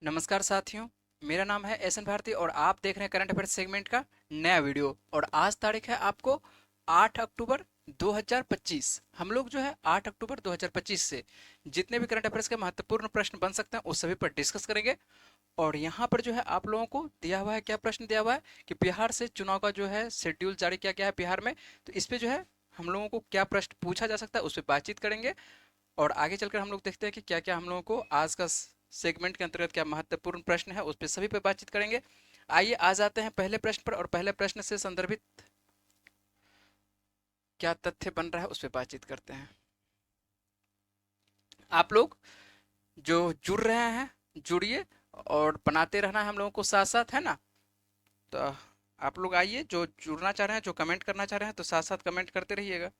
नमस्कार साथियों। मेरा नाम है एस एन भारती और आप देख रहे हैं करंट अफेयर्स सेगमेंट का नया वीडियो। और आज तारीख है आपको 8 अक्टूबर 2025। हम लोग जो है 8 अक्टूबर 2025 से जितने भी करंट अफेयर्स के महत्वपूर्ण प्रश्न बन सकते हैं उस सभी पर डिस्कस करेंगे। और यहाँ पर जो है आप लोगों को दिया हुआ है, क्या प्रश्न दिया हुआ है कि बिहार से चुनाव का जो है शेड्यूल जारी किया गया है बिहार में। तो इस पे जो है हम लोगों को क्या प्रश्न पूछा जा सकता है उस पर बातचीत करेंगे। और आगे चलकर हम लोग देखते हैं कि क्या क्या हम लोगों को आज का सेगमेंट के अंतर्गत क्या महत्वपूर्ण प्रश्न है उस पर सभी पे बातचीत करेंगे। आइए आज आते हैं पहले प्रश्न पर, और पहले प्रश्न से संदर्भित क्या तथ्य बन रहा है उस पर बातचीत करते हैं। आप लोग जो जुड़ रहे हैं जुड़िए, और बनाते रहना है हम लोगों को साथ साथ, है ना। तो आप लोग आइए, जो जुड़ना चाह रहे हैं, जो कमेंट करना चाह रहे हैं, तो साथ साथ कमेंट करते रहिएगा।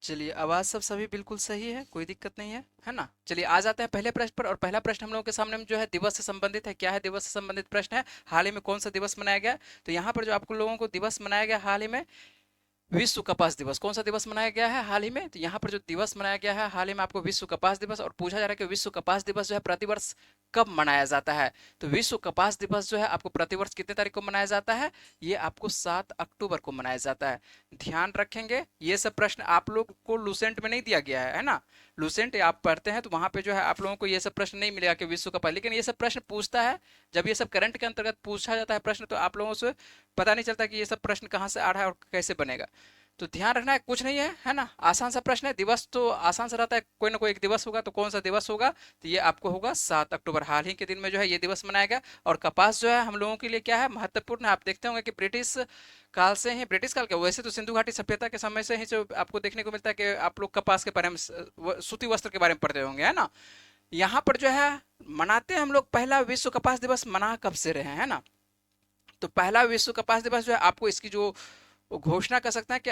चलिए, आवाज़ सब सभी बिल्कुल सही है, कोई दिक्कत नहीं है ना। चलिए आ जाते हैं पहले प्रश्न पर, और पहला प्रश्न हम लोगों के सामने में जो है दिवस से संबंधित है। क्या है? दिवस से संबंधित प्रश्न है। हाल ही में कौन सा दिवस मनाया गया? तो यहाँ पर जो आपको लोगों को दिवस मनाया गया हाल ही में, विश्व कपास दिवस। कौन सा दिवस मनाया गया है हाल ही में? तो यहाँ पर जो दिवस मनाया गया है हाल ही में आपको विश्व कपास दिवस। और पूछा जा रहा है कि विश्व कपास दिवस जो है प्रतिवर्ष कब मनाया जाता है? तो विश्व कपास दिवस जो है आपको प्रतिवर्ष कितने तारीख को मनाया जाता है? ये आपको 7 अक्टूबर को मनाया जाता है। ध्यान रखेंगे, ये सब प्रश्न आप लोग को लूसेंट में नहीं दिया गया है ना। लूसेंट आप पढ़ते हैं तो वहां पे जो है आप लोगों को ये सब प्रश्न नहीं मिलेगा कि विश्व कपास, लेकिन ये सब प्रश्न पूछता है। जब ये सब करंट के अंतर्गत पूछा जाता है प्रश्न, तो आप लोगों से पता नहीं चलता कि ये सब प्रश्न कहाँ से आ रहा है और कैसे बनेगा। तो ध्यान रखना है, कुछ नहीं है ना। आसान सा प्रश्न है। दिवस तो आसान सा रहता है, कोई ना कोई एक दिवस होगा, तो कौन सा दिवस होगा? तो ये आपको होगा 7 अक्टूबर। हाल ही के दिन में जो है ये दिवस मनाया गया। और कपास जो है हम लोगों के लिए क्या है? महत्वपूर्ण है। आप देखते होंगे कि ब्रिटिश काल से ही, ब्रिटिश काल के वैसे तो सिंधु घाटी सभ्यता के समय से ही जो आपको देखने को मिलता है कि आप लोग कपास के बारे में, सूती वस्त्र के बारे में पढ़ते होंगे, है ना। यहाँ पर जो है मनाते हैं हम लोग, पहला विश्व कपास दिवस मना कब से रहे हैं, है ना। तो पहला विश्व कपास दिवस जो है आपको इसकी जो घोषणा कर सकते हैं कि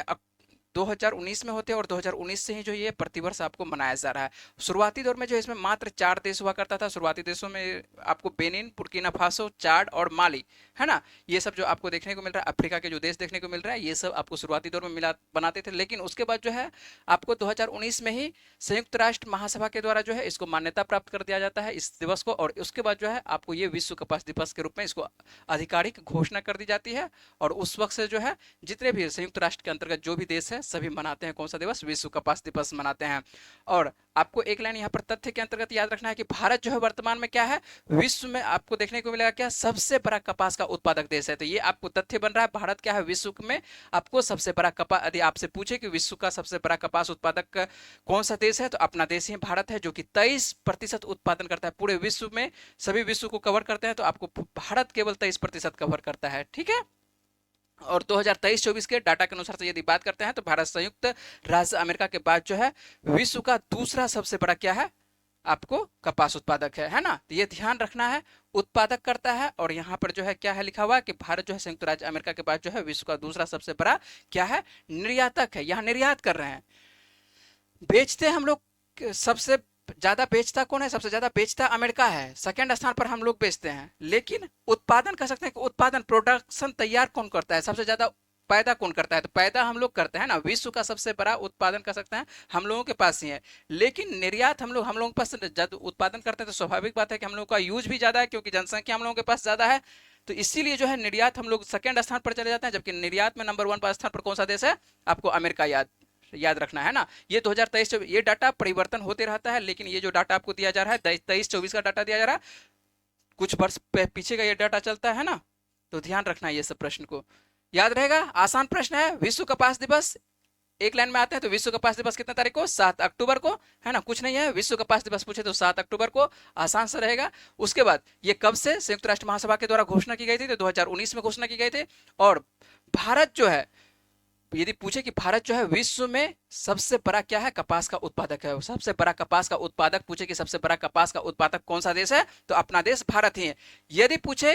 2019 में होते हैं, और 2019 से ही जो ये प्रतिवर्ष आपको मनाया जा रहा है। शुरुआती दौर में जो इसमें मात्र 4 देश हुआ करता था। शुरुआती देशों में आपको बेनिन, बुर्किना फासो, चाड और माली, है ना। ये सब जो आपको देखने को मिल रहा है, अफ्रीका के जो देश देखने को मिल रहा है, ये सब आपको शुरुआती दौर में मिला बनाते थे। लेकिन उसके बाद जो है आपको 2019 में ही संयुक्त राष्ट्र महासभा के द्वारा जो है इसको मान्यता प्राप्त कर दिया जाता है, इस दिवस को। और उसके बाद जो है आपको ये विश्व कपास दिवस के रूप में इसको आधिकारिक घोषणा कर दी जाती है। और उस वक्त से जो है जितने भी संयुक्त राष्ट्र के अंतर्गत जो भी देश है सभी मनाते हैं कौन सा दिवस? विश्व कपास दिवस मनाते हैं। और आपको एक लाइन यहाँ पर तथ्य के अंतर्गत याद रखना है कि भारत जो है वर्तमान में क्या है? विश्व में आपको देखने को मिलेगा क्या? सबसे बड़ा कपास का उत्पादक देश है। तो ये आपको तथ्य बन रहा है, भारत क्या है विश्व में आपको सबसे बड़ा कपास। यदि आपसे पूछे कि विश्व का सबसे बड़ा कपास उत्पादक कौन सा देश है, तो अपना देश ही भारत है, जो कि 23% उत्पादन करता है पूरे विश्व में। सभी विश्व को कवर करते हैं तो आपको भारत केवल 23% कवर करता है, ठीक है। और 2023-24 के डाटा के अनुसार से यदि बात करते हैं तो भारत संयुक्त राज्य अमेरिका के बाद जो है विश्व का दूसरा सबसे बड़ा क्या है? आपको कपास उत्पादक है ना। तो ये ध्यान रखना है, उत्पादक करता है। और यहाँ पर जो है क्या है लिखा हुआ कि भारत जो है संयुक्त राज्य अमेरिका के बाद जो है विश्व का दूसरा सबसे बड़ा क्या है? निर्यातक है। यहाँ निर्यात कर रहे हैं, बेचते हैं हम लोग। सबसे ज्यादा बेचता कौन है? सबसे ज्यादा बेचता अमेरिका है, सेकंड स्थान पर हम लोग बेचते हैं। लेकिन उत्पादन कर सकते हैं कि उत्पादन, प्रोडक्शन तैयार कौन करता है? सबसे ज्यादा पैदा कौन करता है? तो पैदा हम लोग करते हैं ना। विश्व का सबसे बड़ा उत्पादन कर सकते हैं हम लोगों के पास ही है। लेकिन निर्यात हम लोगों के पास जब उत्पादन करते हैं तो स्वाभाविक बात है कि हम लोगों का यूज भी ज्यादा है, क्योंकि जनसंख्या हम लोगों के पास ज्यादा है। तो इसीलिए जो है निर्यात हम लोग सेकंड स्थान पर चले जाते हैं, जबकि निर्यात में नंबर 1 पर स्थान पर कौन सा देश है? आपको अमेरिका याद याद रखना है ना। ये 2023 ये डाटा परिवर्तन होते रहता है, लेकिन ये जो डाटा आपको दिया जा रहा है 23-24 का डाटा दिया जा रहा है, कुछ वर्ष पीछे का ये डाटा चलता है ना। तो ध्यान रखना है ये सब प्रश्न को, याद रहेगा। आसान प्रश्न है। विश्व कपास दिवस, एक लाइन में आते हैं तो विश्व कपास दिवस कितने तारीख को? 7 अक्टूबर को, है ना। कुछ नहीं है, विश्व कपास दिवस पूछे तो 7 अक्टूबर को, आसान से रहेगा। उसके बाद ये कब से संयुक्त राष्ट्र महासभा के द्वारा घोषणा की गई थी? तो 2019 में घोषणा की गई थी। और भारत जो है, यदि पूछे कि भारत जो है विश्व में सबसे बड़ा क्या है? कपास का उत्पादक है। सबसे बड़ा कपास का उत्पादक पूछे कि सबसे बड़ा कपास का उत्पादक कौन सा देश है? तो अपना देश भारत ही है। यदि पूछे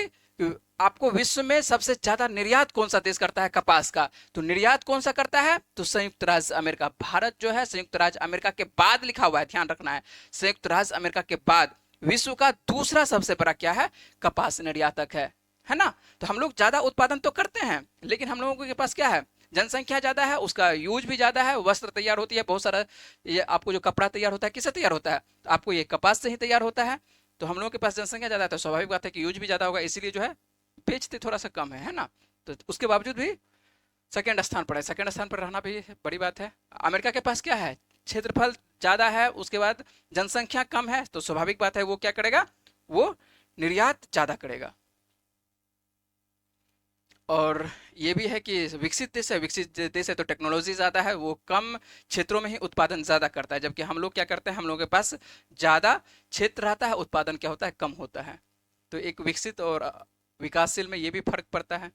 आपको विश्व में सबसे ज्यादा निर्यात कौन सा देश करता है कपास का, तो निर्यात कौन सा करता है? तो संयुक्त राज्य अमेरिका। भारत जो है संयुक्त राज्य अमेरिका के बाद लिखा हुआ है, ध्यान रखना है। संयुक्त राज्य अमेरिका के बाद विश्व का दूसरा सबसे बड़ा क्या है? कपास निर्यातक है। है ना। तो हम लोग ज्यादा उत्पादन तो करते हैं, लेकिन हम लोगों के पास क्या है, जनसंख्या ज्यादा है, उसका यूज भी ज्यादा है, वस्त्र तैयार होती है बहुत सारा, ये आपको जो कपड़ा तैयार होता है किससे तैयार होता है, तो आपको ये कपास से ही तैयार होता है। तो हम लोगों के पास जनसंख्या ज्यादा है तो स्वाभाविक बात है कि यूज भी ज्यादा होगा, इसीलिए जो है बेचते थोड़ा सा कम है ना। तो उसके बावजूद भी सेकंड स्थान पर है, सेकंड स्थान पर रहना भी बड़ी बात है। अमेरिका के पास क्या है, क्षेत्रफल ज्यादा है, उसके बाद जनसंख्या कम है, तो स्वाभाविक बात है वो क्या करेगा, वो निर्यात ज्यादा करेगा। और ये भी है कि विकसित देश है, विकसित देश है तो टेक्नोलॉजी ज़्यादा है, वो कम क्षेत्रों में ही उत्पादन ज़्यादा करता है, जबकि हम लोग क्या करते हैं, हम लोगों के पास ज़्यादा क्षेत्र रहता है, उत्पादन क्या होता है, कम होता है। तो एक विकसित और विकासशील में ये भी फर्क पड़ता है।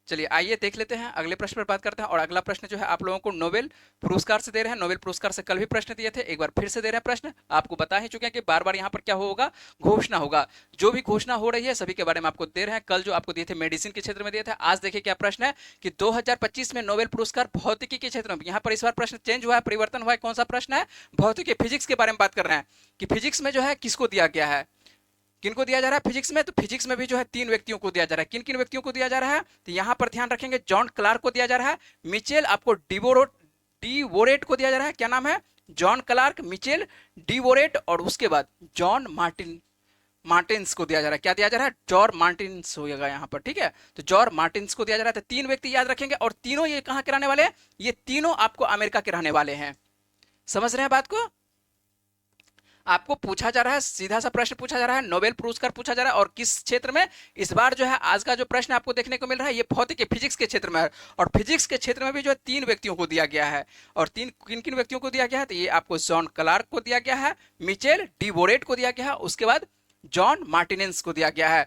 चलिए आइए देख लेते हैं, अगले प्रश्न पर बात करते हैं। और अगला प्रश्न जो है आप लोगों को नोबेल पुरस्कार से दे रहे हैं। नोबेल पुरस्कार से कल भी प्रश्न दिए थे, एक बार फिर से दे रहे हैं प्रश्न। आपको बता ही चुके हैं कि बार बार यहाँ पर क्या होगा, घोषणा होगा। जो भी घोषणा हो रही है सभी के बारे में आपको दे रहे हैं। कल जो आपको दिए थे मेडिसिन के क्षेत्र में दिए थे, आज देखिए क्या प्रश्न है कि 2025 में नोबेल पुरस्कार भौतिकी के क्षेत्र में। यहाँ पर इस बार प्रश्न चेंज हुआ है, परिवर्तन हुआ है। कौन सा प्रश्न है, भौतिकी फिजिक्स के बारे में बात कर रहे हैं कि फिजिक्स में जो है किसको दिया गया है, किनको दिया जा रहा है फिजिक्स में। तो फिजिक्स में भी जो है 3 व्यक्तियों को दिया जा रहा है। किन किन व्यक्तियों को दिया जा रहा है, तो यहां पर ध्यान रखेंगे, जॉन क्लार्क को दिया जा रहा है, मिचेल आपको डिवोरेट को दिया जा रहा है। क्या नाम है, जॉन क्लार्क, मिचेल डिवोरेट, और उसके बाद जॉन मार्टिन्स को दिया जा रहा है। क्या दिया जा रहा है, जॉर्ज मार्टिन्स होगा यहाँ पर, ठीक है। तो जॉर्ज मार्टिन्स को दिया जा रहा है। तो 3 व्यक्ति याद रखेंगे, और तीनों ये कहाँ के रहने वाले हैं, ये तीनों आपको अमेरिका के रहने वाले हैं। समझ रहे हैं बात को। आपको पूछा जा रहा है, सीधा सा प्रश्न पूछा जा रहा है, नोबेल पुरस्कार पूछा जा रहा है, और किस क्षेत्र में। इस बार जो है आज का जो प्रश्न आपको देखने को मिल रहा है ये भौतिकी फिजिक्स के क्षेत्र में है। और फिजिक्स के क्षेत्र में भी जो है 3 व्यक्तियों को दिया गया है। और किन किन व्यक्तियों को दिया गया है, तो ये आपको जॉन क्लार्क को दिया गया है, मिचेल डिवोरेट को दिया गया है, उसके बाद जॉन मार्टिनेंस को दिया गया है।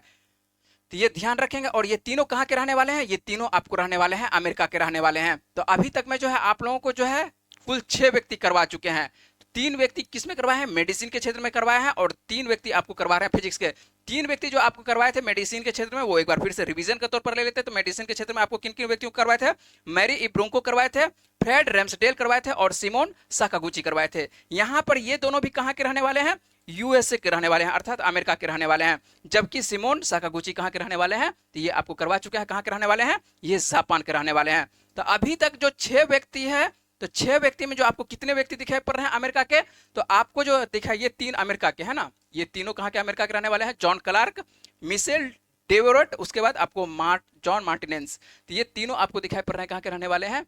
तो ये ध्यान रखेंगे। और ये तीनों कहाँ के रहने वाले हैं, ये तीनों आपको रहने वाले हैं अमेरिका के रहने वाले हैं। तो अभी तक में जो है आप लोगों को जो है कुल 6 व्यक्ति करवा चुके हैं। 3 व्यक्ति किसमें करवाए हैं, मेडिसिन के क्षेत्र में करवाए हैं, और 3 व्यक्ति आपको करवा रहे हैं फिजिक्स के। 3 व्यक्ति जो आपको करवाए थे मेडिसिन के क्षेत्र में, वो एक बार फिर से रिवीजन के तौर पर ले लेते हैं। तो मेडिसिन के क्षेत्र में आपको किन किन व्यक्तियों को करवाए थे, मैरी इब्रोंको करवाए थे, फ्रेड रैम्सडेल करवाए थे, और सिमोन साकागुची करवाए थे। यहाँ पर ये दोनों भी कहाँ के रहने वाले हैं, यूएसए के रहने वाले हैं, अर्थात अमेरिका के रहने वाले हैं। जबकि सिमोन साकागुची कहाँ के रहने वाले हैं, तो ये आपको करवा चुके हैं, कहाँ के रहने वाले हैं, ये जापान के रहने वाले हैं। तो अभी तक जो 6 व्यक्ति है, तो 6 व्यक्ति में जो आपको कितने व्यक्ति दिखाई पड़ रहे हैं अमेरिका के, तो आपको जो दिखाई, ये 3 अमेरिका के है ना, ये तीनों कहाँ के अमेरिका के रहने वाले हैं, जॉन क्लार्क, मिशेल डेवोरेट, उसके बाद आपको जॉन मार्टिनेंस। तो ये तीनों आपको दिखाई पड़ रहे हैं कहाँ के रहने वाले हैं,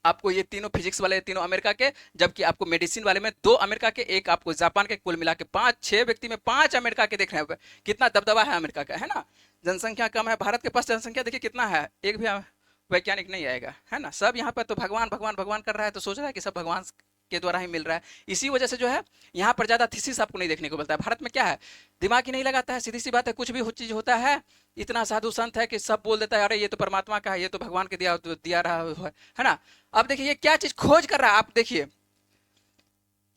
आपको ये तीनों फिजिक्स वाले तीनों अमेरिका के। जबकि आपको मेडिसिन वाले में 2 अमेरिका के, एक आपको जापान के, कुल मिला के 6 व्यक्ति में 5 अमेरिका के देख रहे हैं। कितना दबदबा है अमेरिका का, है ना। जनसंख्या कम है, भारत के पास जनसंख्या देखिए कितना है, एक भी वैज्ञानिक नहीं आएगा, है ना। सब यहाँ पर तो भगवान भगवान भगवान कर रहा है, तो सोच रहा है कि सब भगवान के द्वारा ही मिल रहा है। इसी वजह से जो है यहाँ पर ज्यादा थीसिस आपको नहीं देखने को मिलता है। भारत में क्या है, दिमाग ही नहीं लगाता है, सीधी सी बात है। कुछ भी चीज होता है, इतना साधु संत है कि सब बोल देता है, अरे ये तो परमात्मा का है, ये तो भगवान के दिया रहा है ना। अब देखिए ये क्या चीज खोज कर रहा है, आप देखिए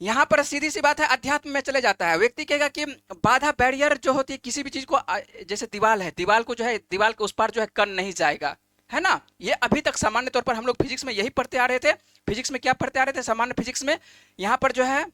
यहाँ पर सीधी सी बात है, अध्यात्म में चले जाता है। व्यक्ति कहेगा कि बाधा बैरियर जो होती है किसी भी चीज को, जैसे दीवार है, दीवार को जो है, दीवार के उस पार जो है कण नहीं जाएगा, है ना। ये अभी तक सामान्य तौर पर हम लोग फिजिक्स में यही पढ़ते आ रहे थे। फिजिक्स में क्या पढ़ते आ रहे थे, सामान्य फिजिक्स में यहाँ पर जो है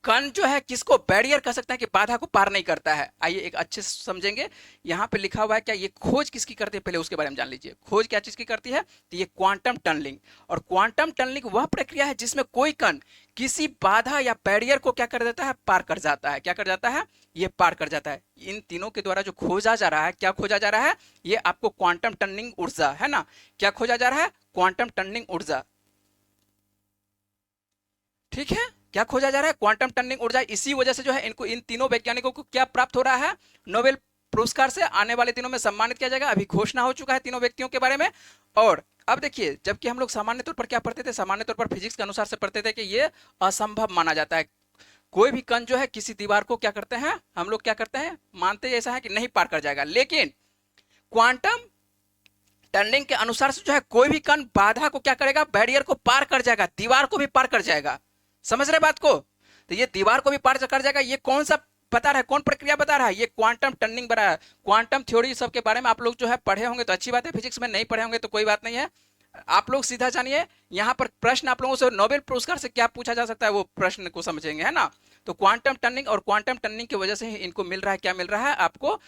कण जो है किसको बैरियर कह सकते हैं, कि बाधा को पार नहीं करता है। आइए एक अच्छे से समझेंगे। यहाँ पे लिखा हुआ है क्या, ये खोज किसकी करती है, पहले उसके बारे में जान लीजिए। खोज क्या चीज की करती है, तो ये क्वांटम टनलिंग। और क्वांटम टनलिंग वह प्रक्रिया है जिसमें कोई कण किसी बाधा या बैरियर को क्या कर देता है, पार कर जाता है। क्या कर जाता है, ये पार कर जाता है। इन तीनों के द्वारा जो खोजा जा रहा है, क्या खोजा जा रहा है, ये आपको क्वांटम टनलिंग ऊर्जा, है ना। क्या खोजा जा रहा है, क्वांटम टनलिंग ऊर्जा, ठीक है। क्या खोजा जा रहा है, क्वांटम टनलिंग ऊर्जा। इसी वजह से जो है इनको, इन तीनों वैज्ञानिकों को क्या प्राप्त हो रहा है, नोबेल पुरस्कार से आने वाले दिनों में सम्मानित किया जाएगा। अभी घोषणा हो चुका है तीनों व्यक्तियों के बारे में। और अब देखिए, जबकि हम लोग सामान्य तौर पर क्या पढ़ते थे, सामान्य तौर पर फिजिक्स के अनुसार से पढ़ते थे कि ये असंभव माना जाता है। कोई भी कण जो है किसी दीवार को क्या करते हैं, हम लोग क्या करते हैं, मानते ऐसा है कि नहीं पार कर जाएगा। लेकिन क्वांटम टनलिंग के अनुसार से जो है कोई भी कण बाधा को क्या करेगा, बैरियर को पार कर जाएगा, दीवार को भी पार कर जाएगा। समझ रहे बात को। तो ये दीवार को भी पार कर जाएगा। ये कौन सा बता रहा है, कौन प्रक्रिया बता रहा है, ये क्वांटम टनलिंग बता रहा है। क्वांटम थ्योरी सब के बारे में आप लोग जो है पढ़े होंगे तो अच्छी बात है, फिजिक्स में नहीं पढ़े होंगे तो कोई बात नहीं है। आप लोग सीधा जानिए, यहाँ पर प्रश्न आप लोगों से नोबेल पुरस्कार से क्या पूछा जा सकता है, वो प्रश्न को समझेंगे, है ना। तो क्वांटम टनलिंग, और क्वांटम टनलिंग की वजह से ही इनको मिल रहा है, क्या मिल रहा है आपको,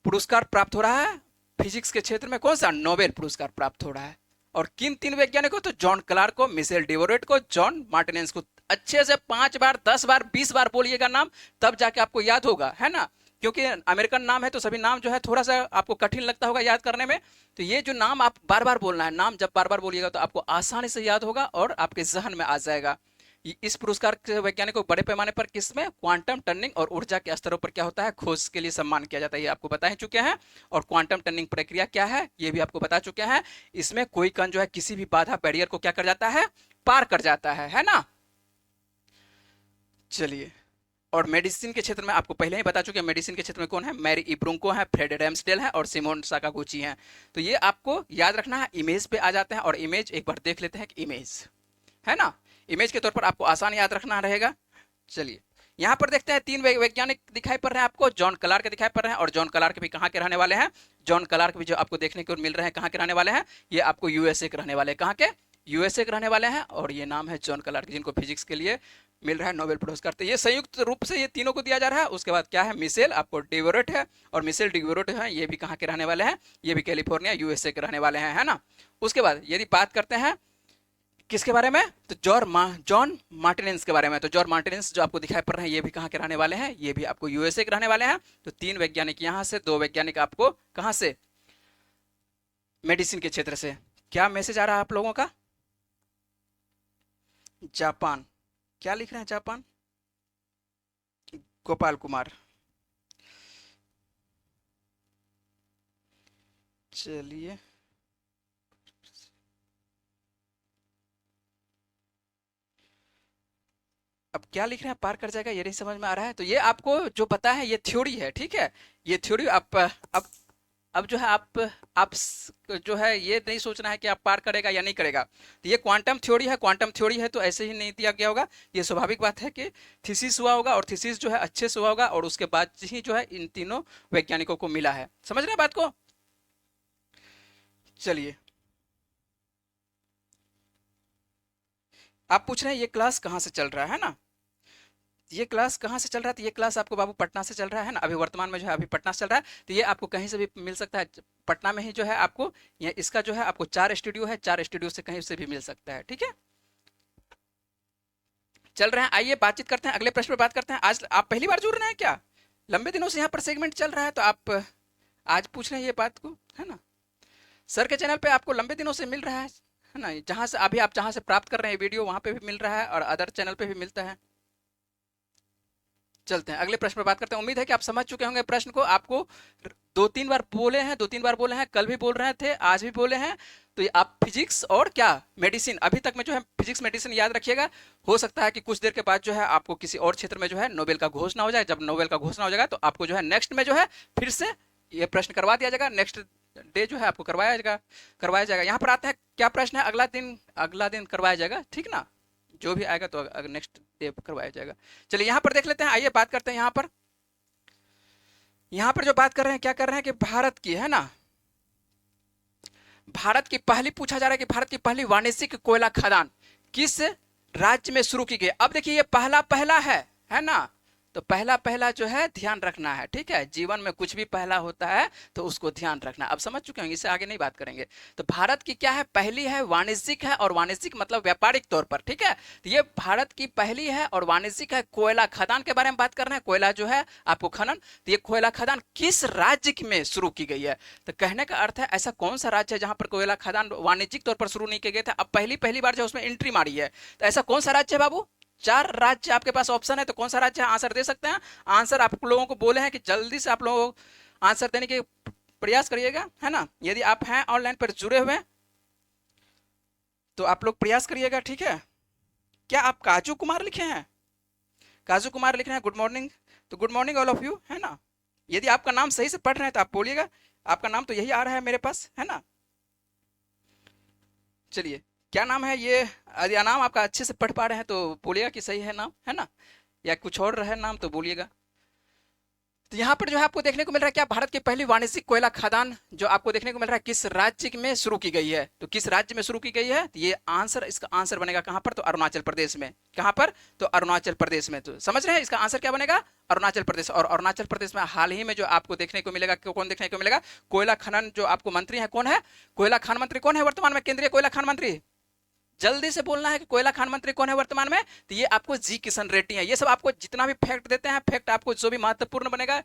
पुरस्कार प्राप्त हो रहा है फिजिक्स के क्षेत्र में, कौन सा? नोबेल पुरस्कार प्राप्त हो रहा है। और किन 3 वैज्ञानिकों? तो जॉन क्लार्क को, मिशेल डिवोरेट को, जॉन मार्टिनेज को। अच्छे से 5 बार 10 बार 20 बार बोलिएगा नाम, तब जाके आपको याद होगा, है ना। क्योंकि अमेरिकन नाम है तो सभी नाम जो है थोड़ा सा आपको कठिन लगता होगा याद करने में। तो ये जो नाम आप बार बार बोलना है, नाम जब बार बार बोलिएगा तो आपको आसानी से याद होगा और आपके जहन में आ जाएगा। इस पुरस्कार के वैज्ञानिकों को बड़े पैमाने पर किसमें? क्वांटम टनलिंग और ऊर्जा के स्तरों पर क्या होता है? खोज के लिए सम्मान किया जाता है। ये आपको बता ही चुके हैं। और क्वांटम टनलिंग प्रक्रिया क्या है ये भी आपको बता चुके हैं। इसमें कोई कण जो है किसी भी बाधा बैरियर को क्या कर जाता है? पार कर जाता है ना। चलिए, और मेडिसिन के क्षेत्र में आपको पहले ही बता चुके हैं, मेडिसिन के क्षेत्र में कौन है? मैरी इब्रुंको है, फ्रेड रैम्सडेल है और सिमोन साकागुची हैं। तो ये आपको याद रखना है। इमेज पे आ जाते हैं और इमेज एक बार देख लेते हैं कि इमेज है ना, इमेज के तौर पर आपको आसान याद रखना रहेगा। चलिए, यहाँ पर देखते हैं 3 वैज्ञानिक दिखाई पड़ रहे हैं आपको। जॉन क्लार्क दिखाई पड़ रहे हैं और जॉन क्लार्क भी कहाँ के रहने वाले हैं? जॉन क्लार्क भी जो आपको देखने को मिल रहे हैं कहाँ के रहने वाले हैं? ये आपको यूएसए के रहने वाले हैं। कहाँ के? यूएसए के रहने वाले हैं। और ये नाम है जॉन क्लार्क, जिनको फिजिक्स के लिए मिल रहा है नोबेल पुरस्कार। तो ये संयुक्त रूप से ये तीनों को दिया जा रहा है। उसके बाद क्या है? मिशेल आपको डिवोरेट है, और मिशेल डिवोरेट है ये भी कहाँ के रहने वाले हैं? ये भी कैलिफोर्निया यूएसए के रहने वाले हैं, है ना। उसके बाद यदि बात करते हैं किसके बारे में? तो जॉन मार्टिनेज के बारे में। तो जॉन मार्टिनेज जो आपको दिखाई पड़ रहे हैं ये भी कहाँ के रहने वाले हैं? ये भी आपको यूएसए के रहने वाले हैं। तो 3 वैज्ञानिक यहाँ से, 2 वैज्ञानिक आपको कहाँ से? मेडिसिन के क्षेत्र से। क्या मैसेज आ रहा है आप लोगों का? जापान, क्या लिख रहे हैं? जापान, गोपाल कुमार। चलिए, अब क्या लिख रहे हैं? पार कर जाएगा, ये नहीं समझ में आ रहा है। तो ये आपको जो पता है ये थ्योरी है, ठीक है। ये थ्योरी आप अब जो है आप जो है ये नहीं सोचना है कि आप पार करेगा या नहीं करेगा। तो ये क्वांटम थ्योरी है, क्वांटम थ्योरी है तो ऐसे ही नहीं दिया गया होगा। ये स्वाभाविक बात है कि थीसिस हुआ होगा और थीसिस जो है अच्छे से हुआ होगा और उसके बाद ही जो है इन तीनों वैज्ञानिकों को मिला है। समझ रहे हैं बात को? चलिए, आप पूछ रहे हैं ये क्लास कहाँ से चल रहा है ना। ये क्लास कहाँ से चल रहा है? तो ये क्लास आपको बाबू पटना से चल रहा है ना। अभी वर्तमान में जो है अभी पटना से चल रहा है। तो ये आपको कहीं से भी मिल सकता है। पटना में ही जो है आपको ये इसका जो है आपको 4 स्टूडियो है, 4 स्टूडियो से कहीं से भी मिल सकता है, ठीक है। चल रहे हैं, आइए बातचीत करते हैं, अगले प्रश्न पर बात करते हैं। आज आप पहली बार जुड़ रहे हैं क्या? लंबे दिनों से यहाँ पर सेगमेंट चल रहा है तो आप आज पूछ रहे हैं ये बात को, है ना। सर के चैनल पे आपको लंबे दिनों से मिल रहा है ना। जहाँ से अभी आप जहाँ से प्राप्त कर रहे हैं वीडियो वहाँ पे भी मिल रहा है और अदर चैनल पे भी मिलता है। चलते हैं अगले प्रश्न पर बात करते हैं। उम्मीद है कि आप समझ चुके होंगे प्रश्न को। आपको 2-3 बार बोले हैं, 2-3 बार बोले हैं, कल भी बोल रहे थे, आज भी बोले हैं। तो ये आप फिजिक्स और क्या मेडिसिन अभी तक में जो है फिजिक्स मेडिसिन याद रखिएगा। हो सकता है कि कुछ देर के बाद जो है आपको किसी और क्षेत्र में जो है नोबेल का घोषणा हो जाए। जब नोबेल का घोषणा हो जाएगा तो आपको जो है नेक्स्ट में जो है फिर से ये प्रश्न करवा दिया जाएगा। नेक्स्ट डे जो है आपको करवाया जाएगा। यहाँ पर आते हैं क्या प्रश्न है? अगला दिन करवाया जाएगा, ठीक ना। जो भी आएगा तो नेक्स्ट डे करवाया जाएगा। चलिए यहाँ पर देख लेते हैं, आइए बात करते हैं। यहाँ पर जो बात कर रहे हैं क्या कर रहे हैं कि भारत की, है ना, भारत की पहली पूछा जा रहा है कि भारत की पहली वाणिज्यिक कोयला खदान किस राज्य में शुरू की गई? अब देखिए ये पहला पहला है ना। तो पहला पहला जो है ध्यान रखना है, ठीक है। जीवन में कुछ भी पहला होता है तो उसको ध्यान रखना। अब समझ चुके होंगे, इससे आगे नहीं बात करेंगे। तो भारत की क्या है? पहली है, वाणिज्यिक है, और वाणिज्यिक मतलब व्यापारिक तौर पर, ठीक है। तो ये भारत की पहली है और वाणिज्यिक है। कोयला खदान के बारे में बात कर रहे हैं। कोयला जो है आपको खनन, तो ये कोयला खदान किस राज्य में शुरू की गई है? तो कहने का अर्थ है ऐसा कौन सा राज्य है जहां पर कोयला खदान वाणिज्यिक तौर पर शुरू नहीं किया गया था? अब पहली बार जो उसमें एंट्री मारी है। तो ऐसा कौन सा राज्य है बाबू? 4 राज्य आपके पास ऑप्शन है, तो कौन सा राज्य है? आंसर दे सकते हैं। आंसर आप लोगों को बोले हैं कि जल्दी से आप लोग आंसर देने के प्रयास करिएगा, है ना। यदि आप हैं ऑनलाइन पर जुड़े हुए तो आप लोग प्रयास करिएगा, ठीक है। क्या आप काजू कुमार लिखे हैं? काजू कुमार लिख रहे हैं, गुड मॉर्निंग। तो good morning all of you, है ना। यदि आपका नाम सही से पढ़ रहे हैं तो आप बोलिएगा। आपका नाम तो यही आ रहा है मेरे पास, है ना। चलिए, क्या नाम है ये? यदि नाम आपका अच्छे से पढ़ पा रहे हैं तो बोलिएगा कि सही है नाम, है ना। या कुछ और है नाम तो बोलिएगा। तो यहाँ पर जो है आपको देखने को मिल रहा है क्या, भारत की पहली वाणिज्यिक कोयला खदान जो आपको देखने को मिल रहा है किस राज्य में शुरू की गई है, तो किस राज्य में शुरू की गई है, तो ये आंसर, इसका आंसर बनेगा कहां पर, तो अरुणाचल प्रदेश में। कहां पर, तो अरुणाचल प्रदेश में। तो समझ रहे हैं इसका आंसर क्या बनेगा, अरुणाचल प्रदेश। और अरुणाचल प्रदेश में हाल ही में जो आपको देखने को मिलेगा, कौन देखने को मिलेगा, कोयला खनन जो आपको मंत्री है, कौन है, कोयला खान मंत्री कौन है वर्तमान में, केंद्रीय कोयला खान मंत्री, जल्दी से बोलना है कि कोयला खान मंत्री कौन है वर्तमान में, तो ये आपको जी किशन रेड्डी है। ये सब आपको जितना भी फैक्ट देते हैं, फैक्ट आपको जो भी महत्वपूर्ण बनेगा,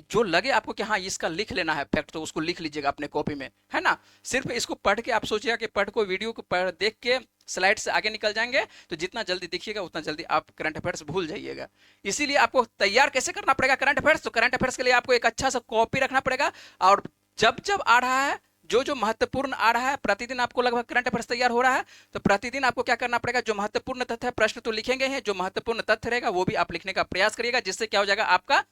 जो लगे आपको कि हाँ इसका लिख लेना है फैक्ट, तो उसको लिख लीजिएगा अपने कॉपी में, है ना। सिर्फ इसको पढ़ के आप सोचिएगा कि पढ़ को, वीडियो को पढ़ देख के स्लाइड से आगे निकल जाएंगे, तो जितना जल्दी देखिएगा उतना जल्दी आप करंट अफेयर्स भूल जाइएगा। इसीलिए आपको तैयार कैसे करना पड़ेगा करंट अफेयर्स, तो करंट अफेयर्स के लिए आपको एक अच्छा सा कॉपी रखना पड़ेगा, और जब जब आ रहा है, जो जो महत्वपूर्ण आ रहा है, प्रतिदिन आपको लगभग करंट अफेयर्स तैयार हो रहा है, तो प्रतिदिन आपको क्या करना पड़ेगा, जो महत्वपूर्ण तथ्य है, प्रश्न तो लिखेंगे हैं, जो महत्वपूर्ण तथ्य रहेगा वो भी आप लिखने का प्रयास करिएगा, जिससे क्या हो जाएगा, आपका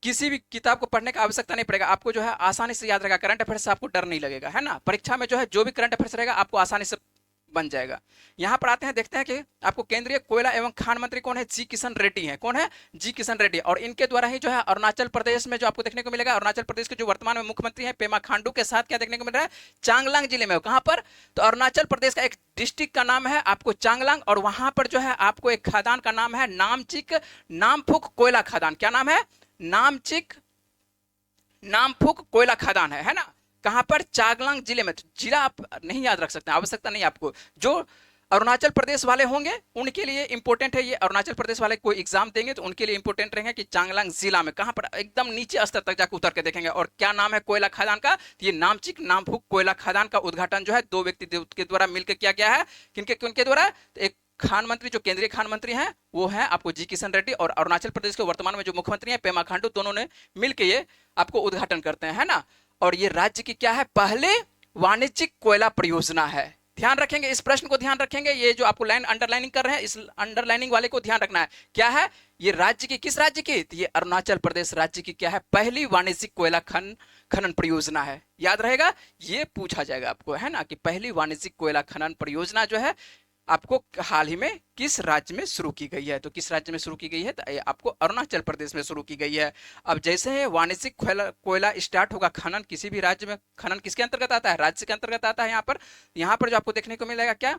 किसी भी किताब को पढ़ने का आवश्यकता नहीं पड़ेगा, आपको जो है आसानी से याद रहेगा, करंट अफेयर्स से आपको डर नहीं लगेगा, है ना। परीक्षा में जो है जो भी करंट अफेयर्स रहेगा आपको आसानी से बन जाएगा। यहां पर आते हैं, देखते हैं कि आपको केंद्रीय कोयला एवं खान मंत्री कौन है, जी किशन रेड्डी है। कौन है, जी किशन रेड्डी। और इनके द्वारा ही जो है अरुणाचल प्रदेश में जो आपको देखने को मिलेगा, अरुणाचल प्रदेश के जो वर्तमान में मुख्यमंत्री है पेमा खांडू के साथ क्या देखने को मिल रहा है, चांगलांग जिले में। कहां पर, तो अरुणाचल प्रदेश का एक डिस्ट्रिक्ट का नाम है आपको चांगलांग, और वहां पर जो है आपको एक खदान का नाम है नामचिक नामफुक कोयला खदान। क्या नाम है, नामचिक नामफुक कोयला खदान है ना। कहां पर, चांगलांग जिले में। जिला आप नहीं याद रख सकते, आवश्यकता नहीं आपको। जो अरुणाचल प्रदेश वाले होंगे उनके लिए इंपॉर्टेंट है ये, अरुणाचल प्रदेश वाले कोई एग्जाम देंगे तो उनके लिए इंपॉर्टेंट रहेंगे कि चांगलांग जिला में कहां पर, एकदम नीचे स्तर तक जाकर उतर के देखेंगे। और क्या नाम है कोयला खदान का, तो ये नामचिक नामफुक कोयला खदान का उद्घाटन जो है दो व्यक्ति के द्वारा मिलकर किया गया है। किनके किनके द्वारा, तो एक खान मंत्री जो केंद्रीय खान मंत्री हैं वो है आपको जी किशन रेड्डी, और अरुणाचल प्रदेश के वर्तमान में जो मुख्यमंत्री हैं पेमा खांडू, दोनों ने मिलकर ये आपको उद्घाटन करते हैं, है ना। और ये राज्य की क्या है, पहले वाणिज्यिक कोयला परियोजना है। ध्यान रखेंगे इस प्रश्न को, ध्यान रखेंगे, ये जो आपको लाइन अंडरलाइनिंग कर रहे हैं, इस अंडरलाइनिंग वाले को ध्यान रखना है। क्या है ये राज्य की, किस राज्य की, तो ये अरुणाचल प्रदेश राज्य की क्या है, पहली वाणिज्यिक कोयला खनन परियोजना है। याद रहेगा, ये पूछा जाएगा आपको, है ना, कि पहली वाणिज्यिक कोयला खनन परियोजना जो है आपको हाल ही में किस राज्य में शुरू की गई है, तो किस राज्य में शुरू की गई है, तो आपको अरुणाचल प्रदेश में शुरू की गई है। अब जैसे वाणिज्यिक कोयला स्टार्ट होगा, खनन किसी भी राज्य में, खनन किसके अंतर्गत आता है, राज्य के अंतर्गत आता है। यहाँ पर जो आपको देखने को मिलेगा, क्या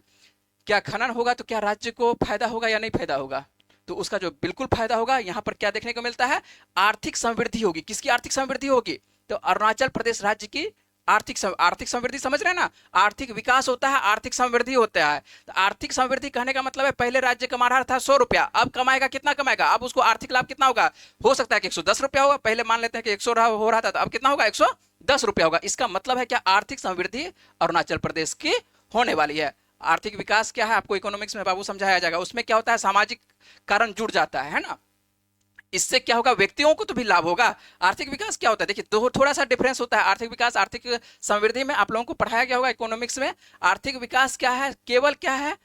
क्या खनन होगा तो क्या राज्य को फायदा होगा या नहीं फायदा होगा, तो उसका जो बिल्कुल फायदा होगा। यहाँ पर क्या देखने को मिलता है, आर्थिक समृद्धि होगी। किसकी आर्थिक समृद्धि होगी, तो अरुणाचल प्रदेश राज्य की आर्थिक समृद्धि, समझ रहे हैं ना, आर्थिक विकास होता है, आर्थिक समृद्धि होता है। तो आर्थिक समृद्धि कहने का मतलब है, पहले राज्य कमा रहा था 100 रुपया, अब कमाएगा कितना, कमाएगा अब उसको आर्थिक लाभ कितना होगा, हो सकता है कि 110 रुपया होगा, पहले मान लेते हैं कि 100 हो रहा था, तो अब कितना होगा, 110 रुपया होगा। इसका मतलब है क्या, आर्थिक समृद्धि अरुणाचल प्रदेश की होने वाली है। आर्थिक विकास क्या है, आपको इकोनॉमिक्स में बाबू समझाया जाएगा, उसमें क्या होता है, सामाजिक कारण जुड़ जाता है ना। इससे क्या होगा, व्यक्तियों को तो भी लाभ होगा। आर्थिक विकास क्या होता है, देखिए थोड़ा सा डिफरेंस होता है। आर्थिक विकास, आर्थिक समृद्धि में आप लोगों को पढ़ाया गया होगा इकोनॉमिक्स में। आर्थिक विकास क्या है, केवल क्या है,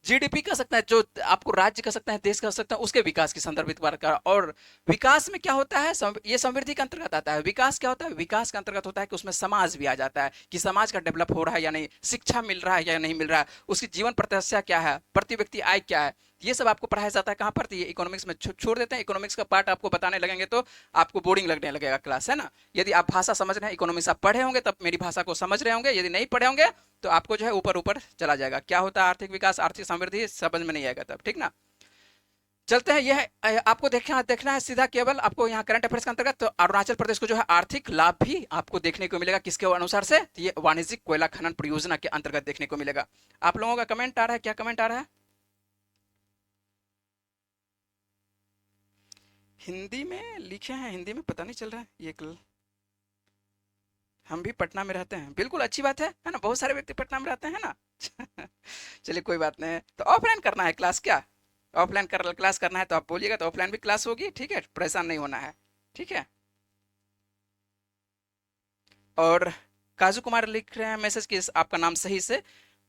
जीडीपी कह सकते हैं, जो आपको राज्य कह सकते हैं, देश कह सकते हैं, उसके विकास की संदर्भित बात कर। और विकास में क्या होता है, ये समृद्धि के अंतर्गत आता है। विकास क्या होता है, विकास के अंतर्गत होता है कि उसमें समाज भी आ जाता है, कि समाज का डेवलप हो रहा है या नहीं, शिक्षा मिल रहा है या नहीं मिल रहा है, उसकी जीवन प्रत्याशा क्या है, प्रति व्यक्ति आय क्या है, ये सब आपको पढ़ाया जाता है। कहाँ पर, ये इकोनॉमिक्स में छोड़ देते हैं। इकोनॉमिक्स का पार्ट आपको बताने लगेंगे तो आपको बोरिंग लगने लगेगा क्लास, है ना। यदि आप भाषा समझ रहे हैं, इकोनॉमिक्स आप पढ़े होंगे तब मेरी भाषा को समझ रहे होंगे, यदि नहीं पढ़े होंगे तो आपको जो है ऊपर ऊपर चला जाएगा। क्या होता है आर्थिक विकास, आर्थिक समृद्धि, समझ में नहीं आएगा तब, ठीक ना। चलते हैं, यह आपको देखना है सीधा, केवल आपको यहाँ करंट अफेयर्स के अंतर्गत। तो अरुणाचल प्रदेश को जो है आर्थिक लाभ भी आपको देखने को मिलेगा, किसके अनुसार से, तो ये वाणिज्यिक कोयला खनन परियोजना के अंतर्गत देखने को मिलेगा। आप लोगों का कमेंट आ रहा है, क्या कमेंट आ रहा है, हिंदी में लिखे हैं, हिंदी में पता नहीं चल रहा है ये हम भी पटना में रहते हैं, बिल्कुल अच्छी बात है ना, बहुत सारे व्यक्ति पटना में रहते हैं ना। चलिए कोई बात नहीं, तो ऑफलाइन करना है क्लास, क्या ऑफलाइन क्लास करना है तो आप बोलिएगा, तो ऑफलाइन भी क्लास होगी, ठीक है, परेशान नहीं होना है, ठीक है। और काजू कुमार लिख रहे हैं मैसेज कि आपका नाम सही से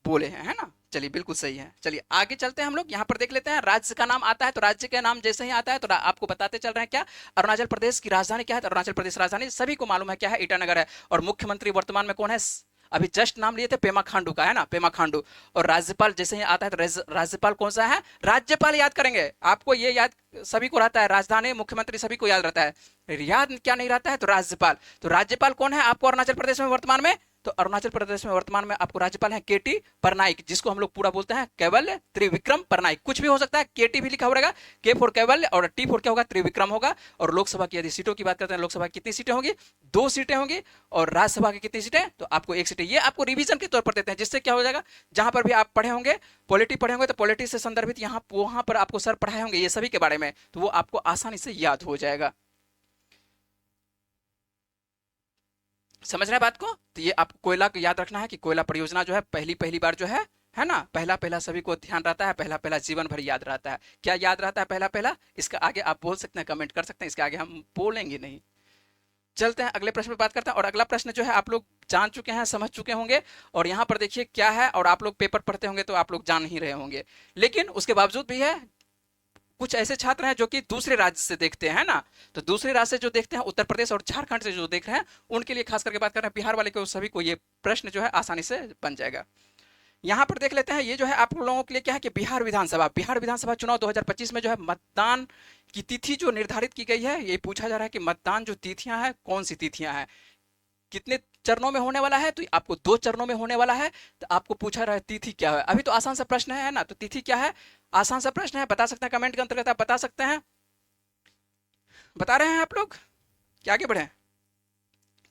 बोले हैं, है ना। चलिए बिल्कुल सही है। चलिए आगे चलते हैं हम लोग, यहाँ पर देख लेते हैं, राज्य का नाम आता है तो राज्य के नाम जैसे ही आता है तो आपको बताते चल रहे हैं क्या, अरुणाचल प्रदेश की राजधानी क्या है, तो अरुणाचल प्रदेश राजधानी सभी को मालूम है क्या है, ईटानगर है। और मुख्यमंत्री वर्तमान में कौन है, अभी जस्ट नाम लिए थे पेमा खांडू का, है ना, पेमा खांडू। और राज्यपाल जैसे ही आता है तो राज्यपाल कौन सा है, राज्यपाल याद करेंगे। आपको ये याद सभी को रहता है, राजधानी मुख्यमंत्री सभी को याद रहता है, याद क्या नहीं रहता है, तो राज्यपाल। तो राज्यपाल कौन है आपको अरुणाचल प्रदेश में वर्तमान में, तो अरुणाचल प्रदेश में वर्तमान में आपको राज्यपाल है केटी परनाइक, जिसको हम लोग पूरा बोलते हैं कैवल्य त्रिविक्रम परनाइक। कुछ भी हो सकता है, केटी भी लिखा होगा, के फॉर कैवल्य और टी फॉर क्या होगा, त्रिविक्रम होगा। और लोकसभा की यदि सीटों की बात करते हैं, लोकसभा की कितनी सीटें होंगी, 2 सीटें होंगी। और राज्यसभा की कितनी सीटें, तो आपको 1 सीटें। ये आपको रिवीजन के तौर पर देते हैं, जिससे क्या हो जाएगा, जहां पर भी आप पढ़े होंगे पॉलिटी पढ़े होंगे, तो पॉलिटी से संदर्भित यहाँ वहां पर आपको सर पढ़ाए होंगे ये सभी के बारे में, तो वो आपको आसानी से याद हो जाएगा। समझ रहे हैं बात को। तो ये आपको कोयला को याद रखना है कि कोयला परियोजना जो है पहली पहली बार जो है ना, पहला पहला सभी को ध्यान रहता है, पहला पहला जीवन भर याद रहता है। क्या याद रहता है पहला पहला, इसका आगे आप बोल सकते हैं, कमेंट कर सकते हैं, इसके आगे हम बोलेंगे नहीं। चलते हैं अगले प्रश्न पे बात करते हैं। और अगला प्रश्न जो है आप लोग जान चुके हैं, समझ चुके होंगे। और यहाँ पर देखिए क्या है, और आप लोग पेपर पढ़ते होंगे तो आप लोग जान ही रहे होंगे, लेकिन उसके बावजूद भी है कुछ ऐसे छात्र हैं जो कि दूसरे राज्य से देखते हैं ना, तो दूसरे राज्य से जो देखते हैं, उत्तर प्रदेश और झारखंड से जो देख रहे हैं, उनके लिए खास करके बात कर रहे हैं। बिहार वाले को सभी को ये प्रश्न जो है आसानी से बन जाएगा। यहाँ पर देख लेते हैं, ये जो है आप लोगों के लिए क्या है कि बिहार विधानसभा चुनाव 2025 में जो है मतदान की तिथि जो निर्धारित की गई है, ये पूछा जा रहा है कि मतदान जो तिथियां हैं कौन सी तिथियां हैं, कितने चरणों में होने वाला है, तो आपको 2 चरणों में होने वाला है। तो आपको पूछा रहा है तिथि क्या है, अभी तो आसान सा प्रश्न है ना, तो तिथि क्या है, आसान सा प्रश्न है, बता सकते हैं कमेंट के अंतर्गत, आप बता सकते हैं, बता रहे हैं आप लोग क्या, आगे बढ़े।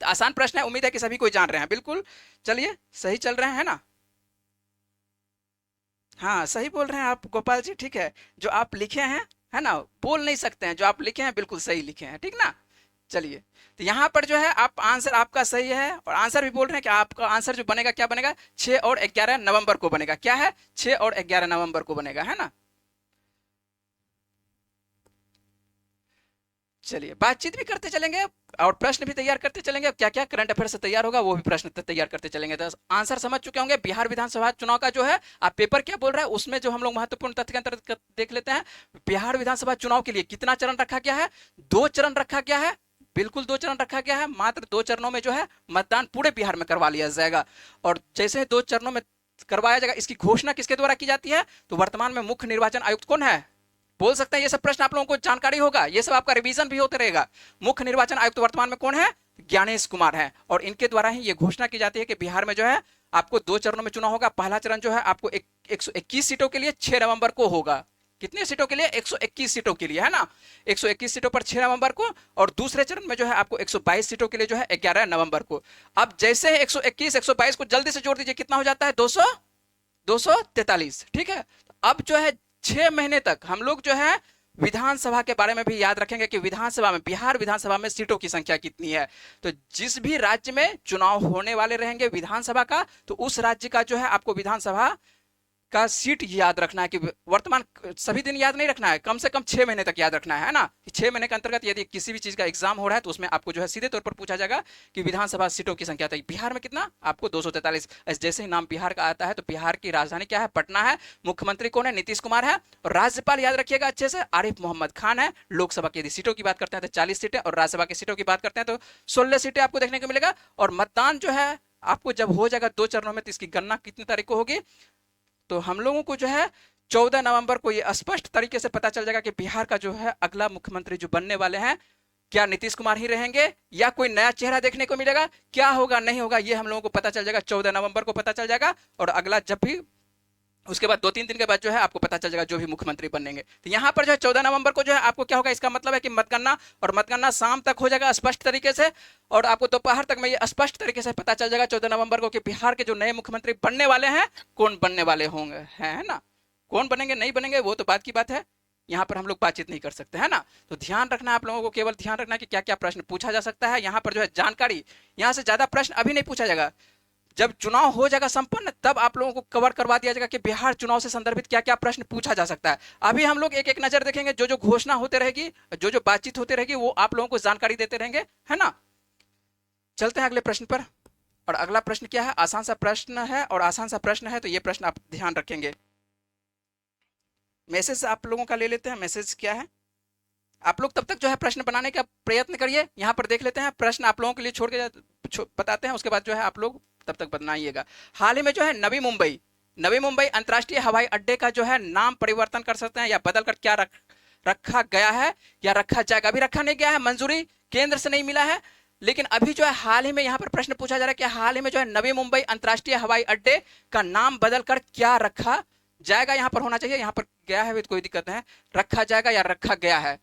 तो आसान प्रश्न है, उम्मीद है कि सभी कोई जान रहे हैं, बिल्कुल। चलिए सही चल रहे हैं ना, हाँ सही बोल रहे हैं आप गोपाल जी, ठीक है। जो आप लिखे हैं, है ना, बोल नहीं सकते हैं, जो आप लिखे हैं बिल्कुल सही लिखे हैं, ठीक ना। चलिए, तो यहाँ पर जो है आप आंसर आपका सही है, और आंसर भी बोल रहे हैं कि आपका आंसर जो बनेगा क्या बनेगा, 6 और 11 नवंबर को बनेगा। क्या है, 6 और 11 नवंबर को बनेगा, है ना। चलिए बातचीत भी करते चलेंगे और प्रश्न भी तैयार करते चलेंगे, क्या क्या करंट अफेयर से तैयार होगा वो भी प्रश्न तैयार करते चलेंगे। तो आंसर समझ चुके होंगे। बिहार विधानसभा चुनाव का जो है आप पेपर क्या बोल रहा है, उसमें जो हम लोग महत्वपूर्ण तथ्य के अंतर्गत देख लेते हैं। बिहार विधानसभा चुनाव के लिए कितना चरण रखा गया है, 2 चरण रखा गया है, बिल्कुल 2 चरण रखा गया है। मात्र 2 चरणों में जो है मतदान पूरे बिहार में करवा लिया जाएगा। और जैसे 2 चरणों में करवाया जाएगा, इसकी घोषणा किसके द्वारा की जाती है, तो वर्तमान में मुख्य निर्वाचन आयुक्त कौन है, बोल सकते हैं। ये सब प्रश्न आप लोगों को जानकारी होगा, ये सब आपका रिवीजन भी होते रहेगा। मुख्य निर्वाचन आयुक्त वर्तमान में कौन है, ज्ञानेश कुमार है, और इनके द्वारा ही ये घोषणा की जाती है कि बिहार में जो है आपको 2 चरणों में चुनाव होगा। पहला चरण जो है आपको 121 सीटों के लिए 6 नवंबर को होगा। कितने सीटों के लिए, 121 सीटों के लिए, है ना, 121 सीटों पर 6 नवंबर को। और दूसरे चरण में जो है आपको 122 सीटों के लिए जो है 11 नवंबर को। अब जैसे 121 122 को जल्दी से जोड़ दीजिए, कितना हो जाता है, 200 243, ठीक है। अब जो है 6 महीने तक हम लोग जो है विधानसभा के बारे में भी याद रखेंगे कि विधानसभा में, बिहार विधानसभा में सीटों की संख्या कितनी है। तो जिस भी राज्य में चुनाव होने वाले रहेंगे विधानसभा का, तो उस राज्य का जो है आपको विधानसभा का सीट याद रखना है। कि वर्तमान सभी दिन याद नहीं रखना है, कम से कम 6 महीने तक याद रखना है ना। 6 महीने के अंतर्गत यदि किसी भी चीज का एग्जाम हो रहा है तो उसमें आपको जो है सीधे तौर पर पूछा जाएगा कि विधानसभा सीटों की संख्या था बिहार में कितना, आपको 243। जैसे ही नाम बिहार का आता है तो बिहार की राजधानी क्या है, पटना है। मुख्यमंत्री कौन है, नीतीश कुमार है। और राज्यपाल याद रखिएगा अच्छे से, आरिफ मोहम्मद खान है। लोकसभा की यदि सीटों की बात करते हैं तो 40 सीटें, और राज्यसभा की सीटों की बात करते हैं तो 16 सीटें आपको देखने को मिलेगा। और मतदान जो है आपको जब हो जाएगा 2 चरणों में, तो इसकी गणना कितनी तारीख को होगी, तो हम लोगों को जो है 14 नवंबर को ये स्पष्ट तरीके से पता चल जाएगा कि बिहार का जो है अगला मुख्यमंत्री जो बनने वाले हैं, क्या नीतीश कुमार ही रहेंगे या कोई नया चेहरा देखने को मिलेगा, क्या होगा नहीं होगा, ये हम लोगों को पता चल जाएगा। 14 नवंबर को पता चल जाएगा। और अगला जब भी उसके बाद 2-3 दिन के बाद जो है आपको पता चल जाएगा जो भी मुख्यमंत्री बनेंगे। तो यहाँ पर जो है 14 नवंबर को जो है आपको क्या होगा, इसका मतलब है कि मतगणना, और मतगणना शाम तक हो जाएगा स्पष्ट तरीके से। और आपको दोपहर तक में ये स्पष्ट तरीके से पता चल जाएगा 14 नवंबर को कि बिहार के जो नए मुख्यमंत्री बनने वाले हैं कौन बनने वाले होंगे, है ना। कौन बनेंगे नहीं बनेंगे वो तो बात की बात है, यहाँ पर हम लोग बातचीत नहीं कर सकते, है ना। तो ध्यान रखना आप लोगों को, केवल ध्यान रखना कि क्या क्या प्रश्न पूछा जा सकता है। यहाँ पर जो है जानकारी, यहाँ से ज्यादा प्रश्न अभी नहीं पूछा जाएगा। जब चुनाव हो जाएगा संपन्न तब आप लोगों को कवर करवा दिया जाएगा कि बिहार चुनाव से संदर्भित क्या क्या प्रश्न पूछा जा सकता है। अभी हम लोग एक एक नजर देखेंगे, जो जो घोषणा होते रहेगी, जो जो बातचीत होती रहेगी, वो आप लोगों को जानकारी देते रहेंगे, है ना। चलते हैं अगले प्रश्न पर। और अगला प्रश्न क्या है, आसान सा प्रश्न है, और आसान सा प्रश्न है तो ये प्रश्न आप ध्यान रखेंगे। मैसेज आप लोगों का ले लेते हैं, मैसेज क्या है। आप लोग तब तक जो है प्रश्न बनाने का प्रयत्न करिए। यहाँ पर देख लेते हैं प्रश्न आप लोगों के लिए छोड़ के बताते हैं, उसके बाद जो है आप लोग तब तक बनाइएगा। हाल ही में जो है नवी मुंबई अंतर्राष्ट्रीय हवाई अड्डे का जो है नाम परिवर्तन कर सकते हैं या बदल कर क्या रखा गया है या रखा जाएगा। अभी रखा नहीं गया है, मंजूरी केंद्र से नहीं मिला है, लेकिन अभी जो है हाल ही में यहाँ पर प्रश्न पूछा जा रहा है कि हाल ही में जो है नवी मुंबई अंतर्राष्ट्रीय हवाई अड्डे का नाम बदलकर क्या रखा जाएगा। यहाँ पर होना चाहिए, यहाँ पर गया है तो कोई दिक्कत नहीं है, रखा जाएगा या रखा गया है।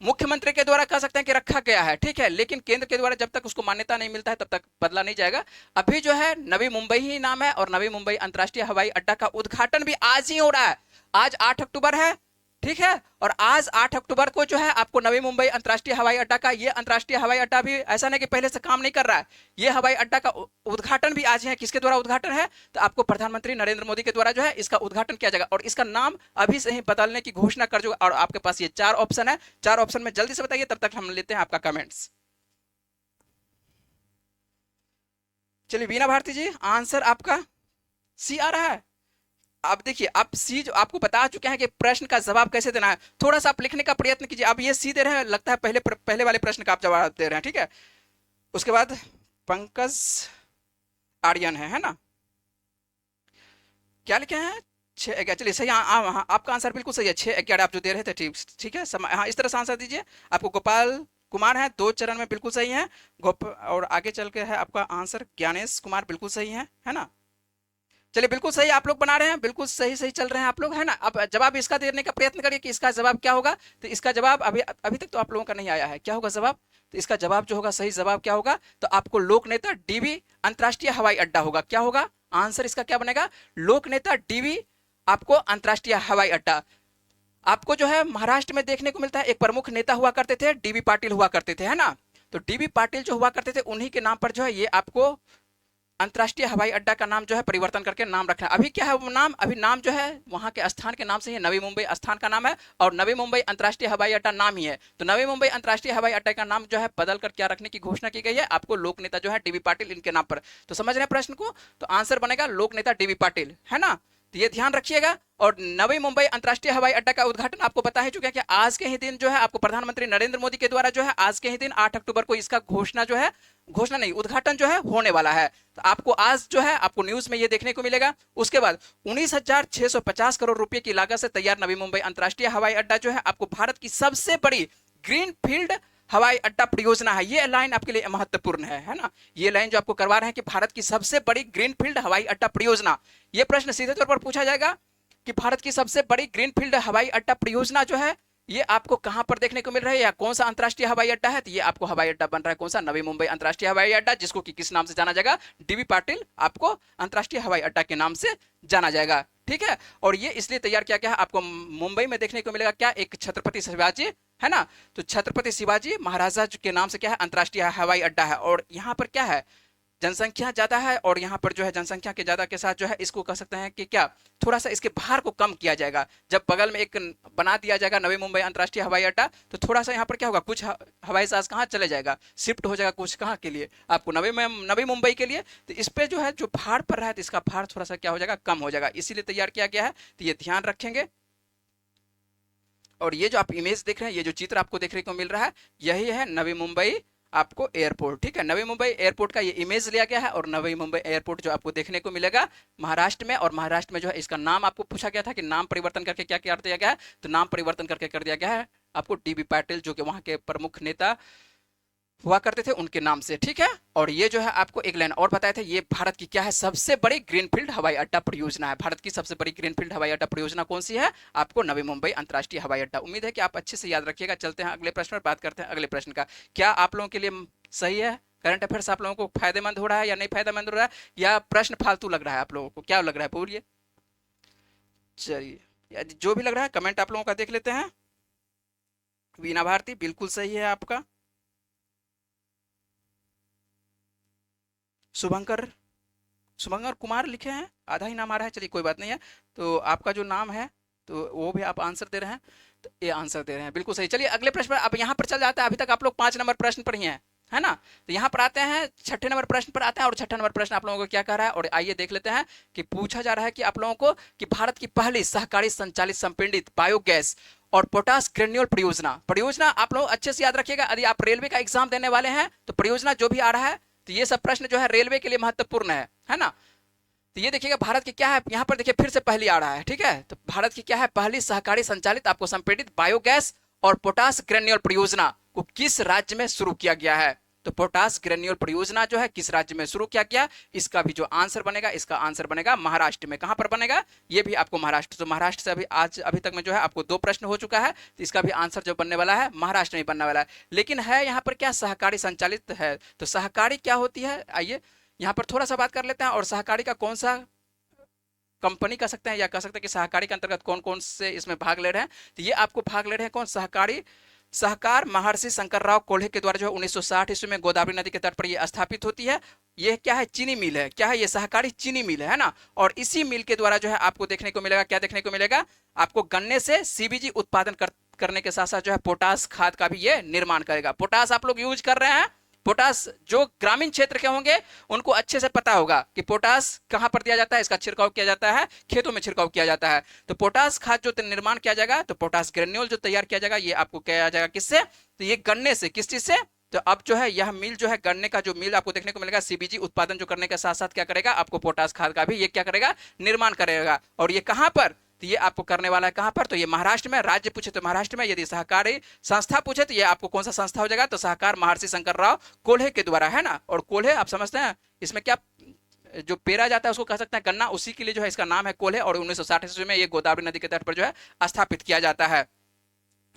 मुख्यमंत्री के द्वारा कह सकते हैं कि रखा गया है, ठीक है, लेकिन केंद्र के द्वारा जब तक उसको मान्यता नहीं मिलता है तब तक बदला नहीं जाएगा। अभी जो है नवी मुंबई ही नाम है और नवी मुंबई अंतर्राष्ट्रीय हवाई अड्डा का उद्घाटन भी आज ही हो रहा है। आज 8 अक्टूबर है, ठीक है, और आज 8 अक्टूबर को जो है आपको नवी मुंबई अंतर्राष्ट्रीय हवाई अड्डा का, ये अंतर्राष्ट्रीय हवाई अड्डा भी ऐसा नहीं कि पहले से काम नहीं कर रहा है, ये हवाई अड्डा का उद्घाटन भी आज है। किसके द्वारा उद्घाटन है? तो आपको प्रधानमंत्री नरेंद्र मोदी के द्वारा जो है इसका उद्घाटन किया जाएगा और इसका नाम अभी से ही बदलने की घोषणा कर जो। और आपके पास ये 4 ऑप्शन है, 4 ऑप्शन में जल्दी से बताइए, तब तक हम लेते हैं आपका कमेंट्स। चलिए बीना भारती जी, आंसर आपका सी आ रहा है। आप देखिए, आप सी जो आपको बता चुके हैं कि प्रश्न का जवाब कैसे देना है, थोड़ा सा आप लिखने का प्रयत्न कीजिए। आप ये सी दे रहे हैं, लगता है पहले वाले प्रश्न का आप जवाब दे रहे हैं, ठीक है। उसके बाद पंकज आर्यन है ना, क्या लिखे हैं? 6-11। चलिए सही, हाँ आपका आंसर बिल्कुल सही है, 6-11 आप जो दे रहे थे, ठीक ठीक है। हाँ इस तरह से आंसर दीजिए। आपको गोपाल कुमार है 2 चरण में, बिल्कुल सही है। और आगे चल के है आपका आंसर ज्ञानेश कुमार, बिल्कुल सही है ना। चलिए बिल्कुल सही आप लोग बना रहे हैं, बिल्कुल सही सही चल रहे हैं आप लोग, है ना। अब जवाब इसका देने का प्रयत्न करिए कि इसका जवाब क्या होगा। तो इसका जवाब अभी तक तो आप लोगों का नहीं आया है, क्या होगा जवाब? तो इसका जवाब जो होगा, सही जवाब क्या होगा? तो आपको लोक नेता डीवी अंतर्राष्ट्रीय हवाई अड्डा होगा। क्या होगा आंसर इसका, क्या बनेगा? लोक नेता डीवी आपको अंतर्राष्ट्रीय हवाई अड्डा। आपको जो है महाराष्ट्र में देखने को मिलता है, एक प्रमुख नेता हुआ करते थे, डीवी पाटिल हुआ करते थे, है ना। तो डीवी पाटिल जो हुआ करते थे, उन्हीं के नाम पर जो है ये आपको अंतर्राष्ट्रीय हवाई अड्डा का नाम जो है परिवर्तन करके नाम रखना है। अभी क्या है वो नाम? अभी नाम जो है वहां के स्थान के नाम से ही, नवी मुंबई स्थान का नाम है और नवी मुंबई अंतर्राष्ट्रीय हवाई अड्डा नाम ही है। तो नवी मुंबई अंतर्राष्ट्रीय हवाई अड्डा का नाम जो है बदल कर क्या रखने की घोषणा की गई है? आपको लोक नेता जो है डीवी पाटिल, इनके नाम पर। तो समझ रहे हैं प्रश्न को? तो आंसर बनेगा लोक नेता डीवी पाटिल, है ना। तो ये ध्यान रखिएगा। और नवी मुंबई अंतर्राष्ट्रीय हवाई अड्डा का उद्घाटन आपको पता ही चुका है कि आज के ही दिन जो है आपको प्रधानमंत्री नरेंद्र मोदी के द्वारा जो है आज के ही दिन 8 अक्टूबर को इसका घोषणा नहीं, उद्घाटन जो है होने वाला है। तो आपको आज जो है आपको न्यूज में ये देखने को मिलेगा। उसके बाद 19,650 करोड़ रुपए की लागत से तैयार नवी मुंबई अंतर्राष्ट्रीय हवाई अड्डा जो है आपको भारत की सबसे बड़ी ग्रीन फील्ड हवाई अड्डा परियोजना है। ये लाइन आपके लिए महत्वपूर्ण है ना। ये लाइन जो आपको करवा रहे हैं कि भारत की सबसे बड़ी ग्रीनफील्ड हवाई अड्डा परियोजना, ये प्रश्न सीधे तौर पर पूछा जाएगा कि भारत की सबसे बड़ी ग्रीनफील्ड हवाई अड्डा परियोजना जो है ये आपको कहां पर देखने को मिल रहा है या कौन सा अंतर्राष्ट्रीय हवाई अड्डा है? तो ये आपको हवाई अड्डा बन रहा है कौन सा? नवी मुंबई अंतर्राष्ट्रीय हवाई अड्डा, जिसको कि किस नाम से जाना जाएगा? डीवी पाटिल आपको अंतर्राष्ट्रीय हवाई अड्डा के नाम से जाना जाएगा, ठीक है। और ये इसलिए तैयार किया गया है, आपको मुंबई में देखने को मिलेगा क्या? एक छत्रपति शिवाजी, है ना। तो छत्रपति शिवाजी महाराजा के नाम से क्या है? अंतर्राष्ट्रीय हवाई अड्डा है। और यहाँ पर क्या है? जनसंख्या ज्यादा है और यहाँ पर जो है जनसंख्या के ज्यादा के साथ जो है इसको कह सकते हैं कि क्या, थोड़ा सा इसके भार को कम किया जाएगा। जब बगल में एक बना दिया जाएगा नवी मुंबई अंतर्राष्ट्रीय हवाई अड्डा, तो थोड़ा सा यहाँ पर क्या होगा, कुछ हवाई जहाज कहाँ चले जाएगा, शिफ्ट हो जाएगा, कुछ कहाँ के लिए? आपको नवी मुंबई के लिए। तो इस पे जो है जो भार पर रहा है, तो इसका भार थोड़ा सा क्या हो जाएगा, कम हो जाएगा, इसीलिए तैयार किया गया है। तो ये ध्यान रखेंगे। और ये जो आप इमेज देख रहे हैं, ये जो चित्र आपको देखने को मिल रहा है, यही है नवी मुंबई आपको एयरपोर्ट, ठीक है। नवी मुंबई एयरपोर्ट का ये इमेज लिया गया है और नवी मुंबई एयरपोर्ट जो आपको देखने को मिलेगा महाराष्ट्र में। और महाराष्ट्र में जो है इसका नाम आपको पूछा गया था कि नाम परिवर्तन करके क्या कर दिया गया है? तो नाम परिवर्तन करके कर दिया गया है आपको डीबी पाटिल, जो कि वहां के प्रमुख नेता हुआ करते थे, उनके नाम से, ठीक है। और ये जो है आपको एक लाइन और बताए थे, ये भारत की क्या है? सबसे बड़ी ग्रीनफील्ड हवाई अड्डा परियोजना है। भारत की सबसे बड़ी ग्रीनफील्ड हवाई अड्डा परियोजना कौन सी है? आपको नवी मुंबई अंतर्राष्ट्रीय हवाई अड्डा। उम्मीद है कि आप अच्छे से याद रखिएगा। चलते हैं अगले प्रश्न पर, बात करते हैं अगले प्रश्न का। क्या आप लोगों के लिए सही है? करंट अफेयर्स आप लोगों को फायदेमंद हो रहा है या नहीं फायदेमंद हो रहा है, या प्रश्न फालतू लग रहा है आप लोगों को? क्या लग रहा है बोलिए। चलिए जो भी लग रहा है कमेंट आप लोगों का देख लेते हैं। वीना भारती बिल्कुल सही है आपका। शुभंकर कुमार लिखे हैं, आधा ही नाम आ रहा है, चलिए कोई बात नहीं है। तो आपका जो नाम है तो वो भी आप आंसर दे रहे हैं, तो ये आंसर दे रहे हैं, बिल्कुल सही। चलिए अगले प्रश्न पर, अब यहाँ पर चल जाता है। अभी तक आप लोग 5 नंबर प्रश्न पर ही हैं, है ना। तो यहाँ पर आते हैं 6ठे नंबर प्रश्न पर आते हैं। और 6ठा नंबर प्रश्न आप लोगों को क्या कह रहा है, और आइए देख लेते हैं कि पूछा जा रहा है कि आप लोगों को कि भारत की पहली सहकारी संचालित संपीड़ित बायोगैस और पोटास ग्रेन्यूल परियोजना आप लोग अच्छे से याद रखिएगा। यदि आप रेलवे का एग्जाम देने वाले हैं तो परियोजना जो भी आ रहा है तो ये सब प्रश्न जो है रेलवे के लिए महत्वपूर्ण है ना। तो ये देखिएगा भारत की क्या है, यहाँ पर देखिए फिर से पहली आ रहा है, ठीक है। तो भारत की क्या है, पहली सहकारी संचालित आपको संपीड़ित बायोगैस और पोटास ग्रेन्यूल परियोजना को किस राज्य में शुरू किया गया है। तो पोटास ग्रेन्यूल परियोजना जो है किस राज्य में शुरू किया गया, इसका भी जो आंसर बनेगा, इसका आंसर बनेगा महाराष्ट्र में। कहां पर बनेगा, ये भी आपको महाराष्ट्र। तो महाराष्ट्र से अभी तक में जो है आपको 2 प्रश्न हो चुका है, तो इसका भी आंसर जो बनने वाला है महाराष्ट्र में बनने वाला है। लेकिन है यहाँ पर क्या, सहकारी संचालित है। तो सहकारी क्या होती है, आइए यहाँ पर थोड़ा सा बात कर लेते हैं। और सहकारी का कौन सा कंपनी कह सकते हैं, या कह सकते हैं कि सहकारी के अंतर्गत कौन कौन से इसमें भाग ले रहे हैं। तो ये आपको भाग ले रहे हैं कौन, सहकारी सहकार महर्षि शंकरराव कोल्हे के द्वारा जो है 1960 ईस्वी में गोदावरी नदी के तट पर ये स्थापित होती है। ये क्या है, चीनी मिल है। क्या है ये, सहकारी चीनी मिल है ना। और इसी मिल के द्वारा जो है आपको देखने को मिलेगा, क्या देखने को मिलेगा आपको, गन्ने से सीबीजी उत्पादन करने के साथ साथ जो है पोटास खाद का भी ये निर्माण करेगा। पोटास आप लोग यूज कर रहे हैं, पोटास जो ग्रामीण क्षेत्र के होंगे उनको अच्छे से पता होगा कि पोटास कहां पर दिया जाता है, इसका छिड़काव किया जाता है, खेतों में छिड़काव किया जाता है। तो पोटास खाद जो निर्माण किया जाएगा, तो पोटास ग्रेन्यूल जो तैयार किया जाएगा, ये आपको किया जाएगा किससे, तो ये गन्ने से। किस चीज से, तो अब जो है यह मिल जो है गन्ने का जो मिल आपको देखने को मिलेगा, सीबीजी उत्पादन जो करने के साथ साथ क्या करेगा, आपको पोटास खाद का भी ये क्या करेगा, निर्माण करेगा। और ये कहां पर, तो ये आपको करने वाला है कहां पर, तो ये महाराष्ट्र में। राज्य पूछे तो महाराष्ट्र में, यदि सहकारी संस्था पूछे तो ये आपको कौन सा संस्था हो जाएगा, तो सहकार महर्षि शंकरराव कोल्हे के द्वारा, है ना। और कोल्हे आप समझते हैं इसमें क्या जो पेरा जाता है उसको कह सकते हैं गन्ना, उसी के लिए जो है इसका नाम है कोल्हे। और 1960 ईस्वी में ये गोदावरी नदी के तट पर जो है स्थापित किया जाता है।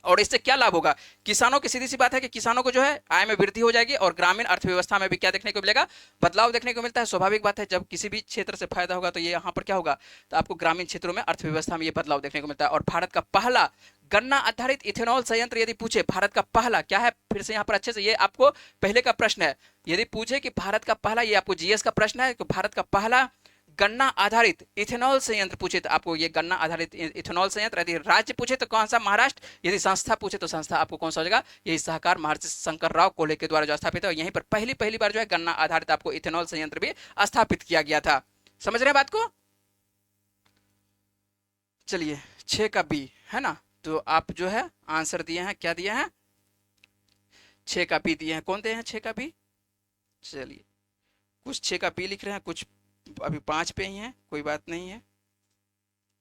और इससे क्या लाभ होगा, किसानों की सीधी सी बात है कि किसानों को जो है आय में वृद्धि हो जाएगी, और ग्रामीण अर्थव्यवस्था में भी क्या देखने को मिलेगा, बदलाव देखने को मिलता है। स्वाभाविक बात है, जब किसी भी क्षेत्र से फायदा होगा तो ये यहाँ पर क्या होगा, तो आपको ग्रामीण क्षेत्रों में अर्थव्यवस्था में ये बदलाव देखने को मिलता है। और भारत का पहला गन्ना आधारित इथेनॉल संयंत्र यदि पूछे, भारत का पहला क्या है, फिर से यहाँ पर अच्छे से, ये आपको पहले का प्रश्न है, यदि पूछे कि भारत का पहला, ये आपको जीएस का प्रश्न है, कि भारत का पहला गन्ना आधारित इथेनॉल संयंत्र पूछे तो आपको ये गन्ना आधारित इथेनॉल संयंत्र, यदि राज्य पूछे तो कौन सा, महाराष्ट्र। यदि संस्था पूछे तो संस्था आपको कौन सा हो जाएगा, यही सहकार महर्षि शंकरराव कोल्हे के द्वारा जो स्थापित है। यहीं पर पहली बार जो है गन्ना आधारित आपको इथेनॉल संयंत्र भी स्थापित किया गया था। समझ रहे हैं बात को। चलिए 6 का बी है ना, तो आप जो है आंसर दिए हैं, क्या दिए हैं, 6 का बी दिए हैं। कौन दिए हैं 6 का बी, चलिए कुछ 6 का बी लिख रहे हैं, कुछ अभी 5 पे ही हैं, कोई बात नहीं है,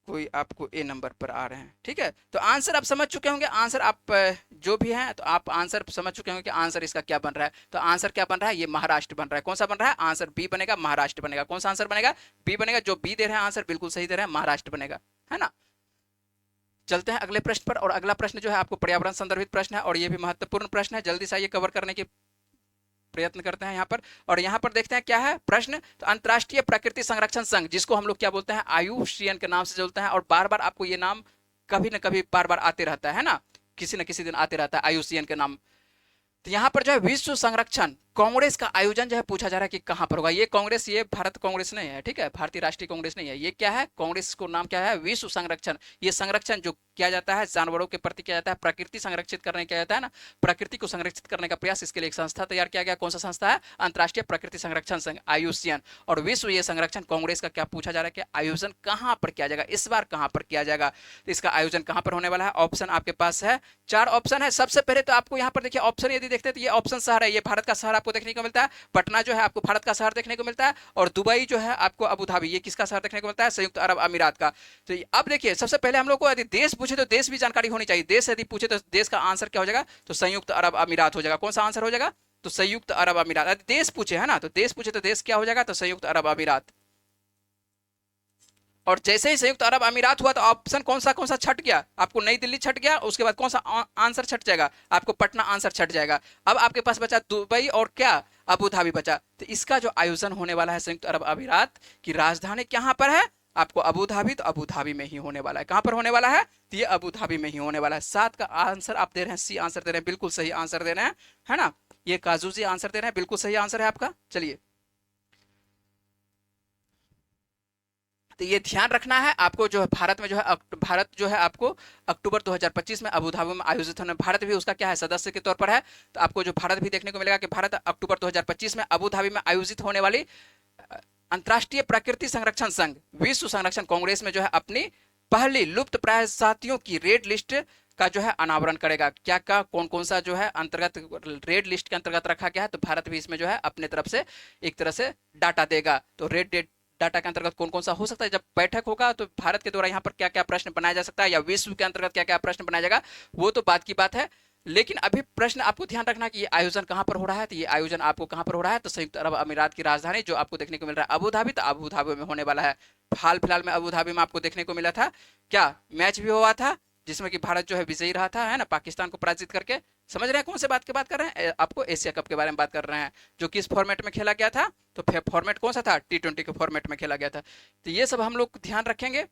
कोई आपको ए नंबर पर आ रहे हैं, ठीक है। तो आंसर आप समझ चुके होंगे, आंसर आप जो भी हैं तो आप आंसर समझ चुके होंगे कि आंसर इसका क्या बन रहा है। तो आंसर क्या बन रहा है, ये महाराष्ट्र बन रहा है। कौन सा बन रहा है, आंसर बी बनेगा, महाराष्ट्र बनेगा। कौन सा आंसर बनेगा, बी बनेगा। जो बी दे रहे हैं आंसर बिल्कुल सही दे रहे हैं, महाराष्ट्र बनेगा, है ना। चलते हैं अगले प्रश्न पर। और अगला प्रश्न जो है आपको पर्यावरण संदर्भित प्रश्न है, और ये भी महत्वपूर्ण प्रश्न है, जल्दी से ये कवर करने की प्रयत्न करते हैं यहाँ पर। और यहाँ पर देखते हैं क्या है प्रश्न, तो अंतरराष्ट्रीय प्रकृति संरक्षण संघ, जिसको हम लोग क्या बोलते हैं, आयुषीएन के नाम से बोलते हैं। और बार बार आपको ये नाम कभी ना कभी बार बार आते रहता है ना, किसी न किसी दिन आते रहता है आयुषीएन के नाम। तो यहाँ पर जो है विश्व संरक्षण कांग्रेस का आयोजन जो है पूछा जा रहा है कि कहां पर होगा। ये कांग्रेस, ये भारत कांग्रेस नहीं है, ठीक है, भारतीय राष्ट्रीय कांग्रेस नहीं है। ये क्या है, कांग्रेस को नाम क्या है, विश्व संरक्षण। ये संरक्षण जो किया जाता है जानवरों के प्रति किया जाता है, प्रकृति संरक्षित करने किया जाता है ना, प्रकृति को संरक्षित करने का प्रयास, इसके लिए एक संस्था तैयार किया गया। कौन सा संस्था है, अंतरराष्ट्रीय प्रकृति संरक्षण संघ, आयुषीएन। और विश्व ये संरक्षण कांग्रेस का क्या पूछा जा रहा है कि आयोजन कहां पर किया जाएगा, इस बार कहां पर किया जाएगा। तो इसका आयोजन कहां पर होने वाला है, ऑप्शन आपके पास है, 4 ऑप्शन है। सबसे पहले तो आपको यहाँ पर देखिए ऑप्शन यदि देखते हैं तो ये ऑप्शन शहर है, ये भारत का शहर आपको देखने को मिलता है। पटना जो है आपको भारत का शहर देखने को मिलता है, और दुबई जो है आपको अबू धाबी, ये किसका शहर देखने को मिलता है, संयुक्त अरब अमीरात का। तो अब देखिए सबसे पहले हम लोग को यदि देश पूछे तो देश भी जानकारी होनी चाहिए। देश यदि पूछे तो देश का आंसर क्या हो जाएगा, तो संयुक्त अरब अमीरात हो जाएगा। कौन सा आंसर हो जाएगा, तो संयुक्त अरब अमीरात। यदि देश पूछे है ना, तो देश पूछे तो देश क्या हो जाएगा, तो संयुक्त अरब अमीरात। और जैसे ही संयुक्त अरब अमीरात हुआ तो ऑप्शन कौन सा छट गया, आपको नई दिल्ली छट गया, उसके बाद कौन सा आंसर छट जाएगा, आपको पटना आंसर छट जाएगा। अब आपके पास बचा दुबई और क्या, अबू धाबी बचा। तो इसका जो आयोजन होने वाला है संयुक्त अरब अमीरात की राजधानी कहां पर है, आपको अबू धाबी, तो अबू धाबी में ही होने वाला है। कहां पर होने वाला है, तो ये अबू धाबी में ही होने वाला है। 7 का आंसर आप दे रहे हैं, सी आंसर दे रहे हैं, बिल्कुल सही आंसर दे रहे हैं, है ना। ये काजूजी आंसर दे रहे हैं, बिल्कुल सही आंसर है आपका। चलिए तो ये ध्यान रखना है आपको, जो है भारत में जो है भारत जो है आपको अक्टूबर 2025 में अबू धाबी में आयोजित होने, भारत भी उसका क्या है, सदस्य के तौर पर है। तो आपको जो भारत भी देखने को मिलेगा कि भारत अक्टूबर 2025 में अबू धाबी में आयोजित होने वाली अंतरराष्ट्रीय प्रकृति संरक्षण संघ विश्व संरक्षण कांग्रेस में जो है अपनी पहली लुप्त प्राय जातियों की रेड लिस्ट का जो है अनावरण करेगा। क्या क्या कौन कौन सा जो है अंतर्गत रेड लिस्ट के अंतर्गत रखा गया है, तो भारत भी इसमें जो है अपने तरफ से एक तरह से डाटा देगा। तो रेड डाटा के अंतर्गत कौन कौन सा हो सकता है, जब बैठक होगा तो भारत के द्वारा यहाँ पर क्या क्या प्रश्न बनाया जा सकता है, या विश्व के अंतर्गत क्या क्या प्रश्न बनाया जाएगा, वो तो बात की बात है। लेकिन अभी प्रश्न आपको ध्यान रखना कि ये आयोजन कहाँ पर हो रहा है। तो ये आयोजन आपको कहाँ पर हो रहा है, तो संयुक्त अरब अमीरात की राजधानी जो आपको देखने को मिल रहा है अबू धाबी, तो अबू धाबी में होने वाला है। हाल फिलहाल में अबू धाबी में आपको देखने को मिला था क्या, मैच भी हुआ था जिसमें कि भारत जो है विजयी रहा था, है ना, पाकिस्तान को पराजित करके। समझ रहे हैं कौन से बात की बात कर रहे हैं, आपको एशिया कप के बारे में बात कर रहे हैं, जो किस फॉर्मेट में खेला गया था, तो फॉर्मेट कौन सा था, T20 के फॉर्मेट में खेला गया था। तो ये सब हम लोग ध्यान रखेंगे।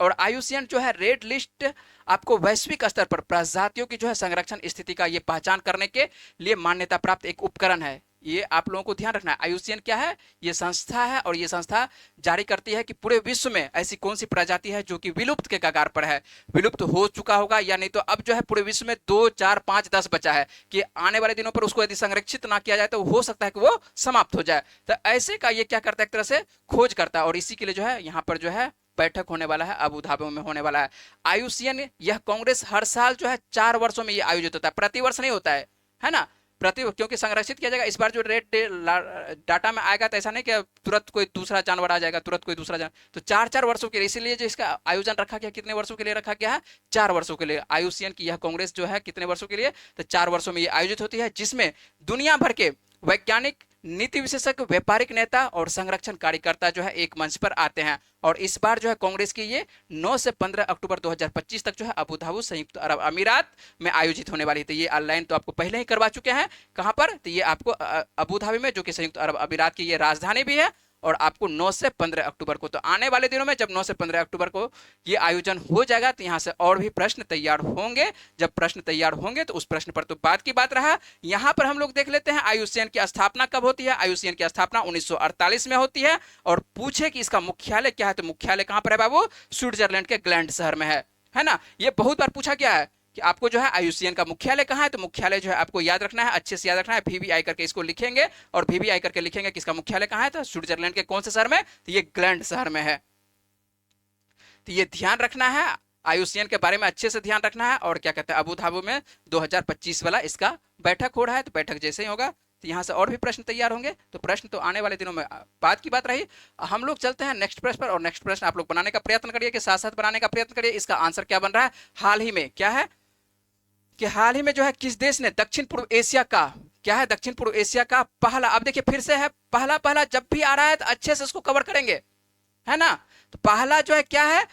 और आईयूसीएन जो है रेड लिस्ट आपको वैश्विक स्तर पर प्रजातियों की जो है संरक्षण स्थिति का ये पहचान करने के लिए मान्यता प्राप्त एक उपकरण है। ये आप लोगों को ध्यान रखना है। आईयूसीएन क्या है, ये संस्था है, और ये संस्था जारी करती है कि पूरे विश्व में ऐसी कौन सी प्रजाति है जो कि विलुप्त के कगार पर है, विलुप्त हो चुका होगा, या नहीं तो अब जो है पूरे विश्व में 2, 4, 5, 10 बचा है, कि आने वाले दिनों पर उसको यदि संरक्षित ना किया जाए तो हो सकता है कि वो समाप्त हो जाए। तो ऐसे का ये क्या करता है, एक तरह से खोज करता है, और इसी के लिए जो है यहाँ पर जो है बैठक होने वाला है, अबू धाबी में होने वाला है। आईयूसीएन यह कांग्रेस हर साल जो है 4 वर्षों में ये आयोजित होता है, प्रतिवर्ष नहीं होता है ना, क्योंकि संरक्षित किया जाएगा। इस बार जो रेड डाटा में आएगा तो ऐसा नहीं कि तुरंत कोई दूसरा जानवर आ जाएगा, तुरंत कोई दूसरा जानवर, तो 4-4 वर्षों के लिए, इसीलिए जो इसका आयोजन रखा गया, कितने वर्षों के लिए रखा गया है, 4 वर्षों के लिए। आईयूसीएन की यह कांग्रेस जो है कितने वर्षों के लिए, तो 4 वर्षों में ये आयोजित होती है, जिसमें दुनिया भर के वैज्ञानिक, नीति विशेषज्ञ, व्यापारिक नेता और संरक्षण कार्यकर्ता जो है एक मंच पर आते हैं। और इस बार जो है कांग्रेस की ये 9 से 15 अक्टूबर 2025 तक जो है अबू धाबी संयुक्त अरब अमीरात में आयोजित होने वाली है। तो ये ऑनलाइन तो आपको पहले ही करवा चुके हैं, कहां पर, तो ये आपको अबू धाबी में, जो कि संयुक्त अरब अमीरात की ये राजधानी भी है, और आपको 9 से 15 अक्टूबर को, तो आने वाले दिनों में जब 9 से 15 अक्टूबर को ये आयोजन हो जाएगा तो यहाँ से और भी प्रश्न तैयार होंगे। जब प्रश्न तैयार होंगे तो उस प्रश्न पर तो बात की बात रहा। यहाँ पर हम लोग देख लेते हैं आईयूसीएन की स्थापना कब होती है। आईयूसीएन की स्थापना 1948 में होती है। और पूछे कि इसका मुख्यालय क्या है, तो मुख्यालय कहाँ पर है बाबू, स्विट्जरलैंड के ग्लैंड शहर में है ना। ये बहुत बार पूछा गया है कि आपको जो है आईयूसीएन का मुख्यालय कहाँ है, तो मुख्यालय जो है आपको याद रखना है, अच्छे से याद रखना है, VVI करके इसको लिखेंगे, और VVI करके लिखेंगे कि इसका मुख्यालय कहाँ है, तो स्विट्जरलैंड के कौन से शहर में, तो ये ग्लैंड शहर में है। तो ये ध्यान रखना है, आईयूसीएन के बारे में अच्छे से ध्यान रखना है। और क्या कहते हैं, अबू धाबी में 2025 वाला इसका बैठक हो रहा है, तो बैठक जैसे ही होगा तो यहाँ से और भी प्रश्न तैयार होंगे। तो प्रश्न तो आने वाले दिनों में बात की बात रही। हम लोग चलते हैं नेक्स्ट प्रश्न पर, और नेक्स्ट प्रश्न आप लोग बनाने का प्रयत्न करिए, कि साथ साथ बनाने का प्रयत्न करिए। इसका आंसर क्या बन रहा है, हाल ही में क्या है, कि हाल ही में जो है किस देश ने दक्षिण पूर्व एशिया का, क्या है, दक्षिण पूर्व एशिया का पहला, अब देखिए फिर से है पहला, पहला जब भी आ रहा है तो अच्छे से उसको कवर करेंगे, है ना। तो पहला जो है क्या है,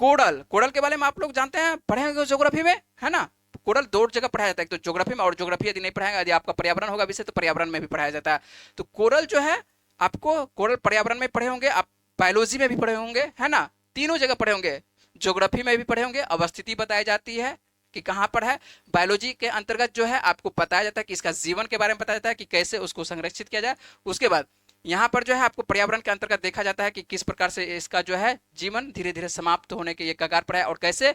कोरल। कोरल के बारे में आप लोग जानते हैं, पढ़े होंगे ज्योग्राफी में, है ना। कोरल 2 जगह पढ़ाया जाता है, एक तो ज्योग्राफी में, और ज्योग्राफी यदि नहीं पढ़ाएगा, यदि आपका पर्यावरण होगा विषय तो पर्यावरण में भी पढ़ाया जाता है। तो कोरल जो है आपको, कोरल पर्यावरण में पढ़े होंगे आप, बायोलॉजी में भी पढ़े होंगे, है ना, तीनों जगह पढ़े होंगे, ज्योग्राफी में भी पढ़े होंगे। अवस्थिति बताई जाती है कि कहाँ पर है। बायोलॉजी के अंतर्गत जो है आपको बताया जाता है कि इसका जीवन के बारे में बताया जाता है कि कैसे उसको संरक्षित किया जाए। उसके बाद यहाँ पर जो है आपको पर्यावरण के अंतर्गत देखा जाता है कि किस प्रकार से इसका जो है जीवन धीरे धीरे समाप्त होने के ये कगार पर है, और कैसे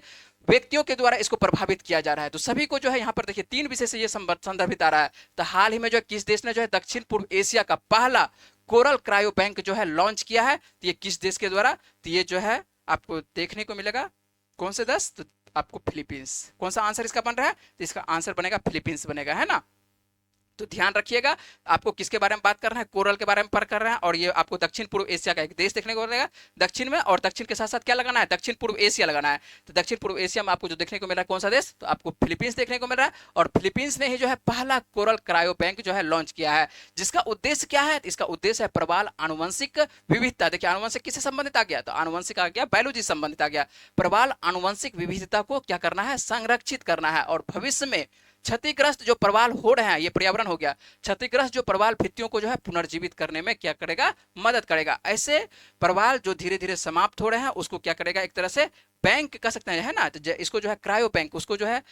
व्यक्तियों के द्वारा इसको प्रभावित किया जा रहा है। तो सभी को जो है यहाँ पर देखिए 3 विषय से ये संदर्भित आ रहा है। तो हाल ही में जो है किस देश ने जो है दक्षिण पूर्व एशिया का पहला कोरल क्रायो बैंक जो है लॉन्च किया है, तो ये किस देश के द्वारा, तो ये जो है आपको देखने को मिलेगा कौन से देश, तो आपको फिलीपींस। कौन सा आंसर इसका बन रहा है, तो इसका आंसर बनेगा फिलीपींस बनेगा, है ना। तो ध्यान रखिएगा, आपको किसके बारे में बात कर रहे हैं, कोरल के बारे में कर रहे हैं, और ये आपको दक्षिण पूर्व एशिया का एक देश देखने को मिलेगा दक्षिण में, और दक्षिण के साथ साथ क्या लगाना है, दक्षिण पूर्व एशिया लगाना है। तो दक्षिण पूर्व एशिया में आपको जो देखने को मिल रहा है कौन सा देश, तो आपको फिलीपींस देखने को मिल रहा है। और फिलीपींस ने ही जो है पहला कोरल क्रायो बैंक जो है लॉन्च किया है, जिसका उद्देश्य क्या है, इसका उद्देश्य है प्रबाल आनुवंशिक विविधता। देखिए आनुवंशिक किससे संबंधित आ गया, तो आनुवंशिक आ गया, बायोलॉजी संबंधित आ गया। प्रबाल आनुवंशिक विविधता को क्या करना है, संरक्षित करना है, और भविष्य में क्षतिग्रस्त जो प्रवाल हो रहे हैं, ये पर्यावरण हो गया, क्षतिग्रस्त जो प्रवाल भित्तियों को जो है पुनर्जीवित करने में क्या करेगा, मदद करेगा। ऐसे प्रवाल जो धीरे धीरे समाप्त हो रहे हैं उसको क्या करेगा, एक तरह से बैंक कह सकते हैं, है ना। तो इसको जो है क्रायो बैंक, उसको जो है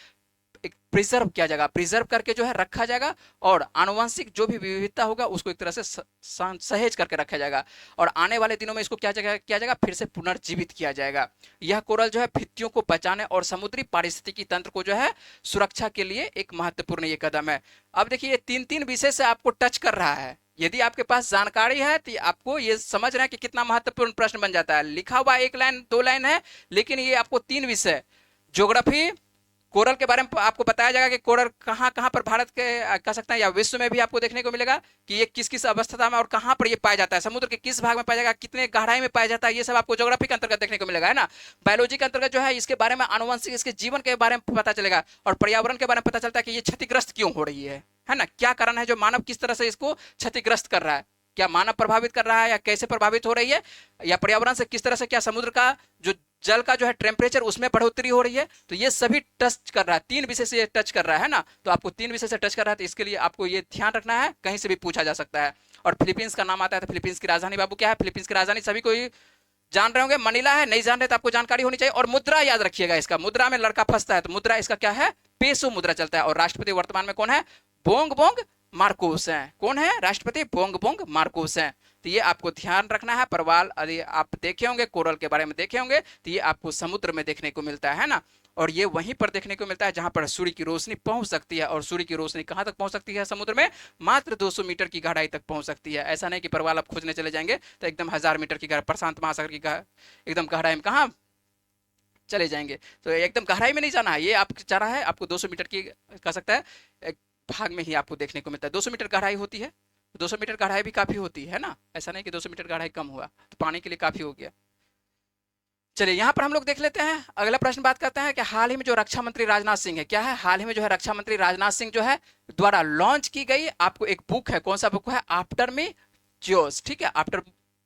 एक प्रिजर्व किया जाएगा, प्रिजर्व करके जो है रखा जाएगा, और आनुवंशिक जो भी विविधता होगा उसको एक तरह से सहेज करके रखा जाएगा, और आने वाले दिनों में इसको क्या किया जाएगा, फिर से पुनर्जीवित किया जाएगा। यह कोरल जो है भित्तियों को बचाने और समुद्री पारिस्थितिकी तंत्र को जो है सुरक्षा के लिए एक महत्वपूर्ण ये कदम है। अब देखिए ये 3-3 विषय से आपको टच कर रहा है, यदि आपके पास जानकारी है तो आपको ये समझ रहे हैं कि कितना महत्वपूर्ण प्रश्न बन जाता है। लिखा हुआ 1 लाइन 2 लाइन है, लेकिन ये आपको 3 विषय, ज्योग्राफी, कोरल के बारे में आपको बताया जाएगा कि कोरल कहाँ कहाँ पर भारत के कह सकते हैं या विश्व में भी आपको देखने को मिलेगा कि ये किस किस अवस्था में और कहाँ पर ये पाया जाता है, समुद्र के किस भाग में पाया जाएगा, कितने गहराई में पाया जाता है, ये सब आपको ज्योग्राफी के अंतर्गत देखने को मिलेगा, है ना। बायोलॉजी के अंतर्गत जो है इसके बारे में आनुवंशिक इसके जीवन के बारे में पता चलेगा, और पर्यावरण के बारे में पता चलता है कि ये क्षतिग्रस्त क्यों हो रही है ना, क्या कारण है जो मानव किस तरह से इसको क्षतिग्रस्त कर रहा है, क्या मानव प्रभावित कर रहा है या कैसे प्रभावित हो रही है, या पर्यावरण से किस तरह से क्या समुद्र का जो जल का जो है टेम्परेचर उसमें बढ़ोतरी हो रही है। तो ये सभी टच कर रहा है, 3 विषय से ये टच कर रहा है ना, तो आपको 3 विषय से टच कर रहा है, तो इसके लिए आपको ये ध्यान रखना है, कहीं से भी पूछा जा सकता है। और फिलीपींस का नाम आता है, तो फिलीपींस की राजधानी बाबू क्या है, फिलीपींस की राजधानी सभी को जान रहे होंगे, मनीला है, नहीं जान रहे तो आपको जानकारी होनी चाहिए। और मुद्रा याद रखिएगा, इसका मुद्रा में लड़का फंसता है, तो मुद्रा इसका क्या है, पेसो मुद्रा चलता है। और राष्ट्रपति वर्तमान में कौन है, बोंग बोंग मार्कोस हैं। कौन है राष्ट्रपति, बोंग बोंग मार्कोस हैं। तो ये आपको ध्यान रखना है। परवाल यदि आप देखे होंगे, कोरल के बारे में देखे होंगे, तो ये आपको समुद्र में देखने को मिलता है ना, और ये वहीं पर देखने को मिलता है जहां पर सूर्य की रोशनी पहुंच सकती है। और सूर्य की रोशनी कहां तक पहुंच सकती है समुद्र में, मात्र 200 मीटर की गहराई तक पहुंच सकती है। ऐसा नहीं कि परवाल आप खोजने चले जाएंगे तो एकदम 1000 मीटर की गहराई, प्रशांत महासागर की एकदम गहराई में कहाँ चले जाएंगे, तो एकदम गहराई में नहीं जाना है। ये आप चाह रहा है आपको 200 मीटर की कह सकता है एक भाग में ही आपको देखने को मिलता है। 200 मीटर गहराई होती है, 200 मीटर गहराई भी काफी होती है ना, ऐसा नहीं कि 200 मीटर गहराई कम हुआ, तो पानी के लिए काफी हो गया। चलिए यहाँ पर हम लोग देख लेते हैं, अगला प्रश्न बात करते हैं कि हाल ही में जो रक्षा मंत्री राजनाथ सिंह है, क्या है, हाल ही में जो है रक्षा मंत्री राजनाथ सिंह जो है द्वारा लॉन्च की गई आपको एक बुक है, कौन सा बुक है, आफ्टर मी जोस, ठीक है, आफ्टर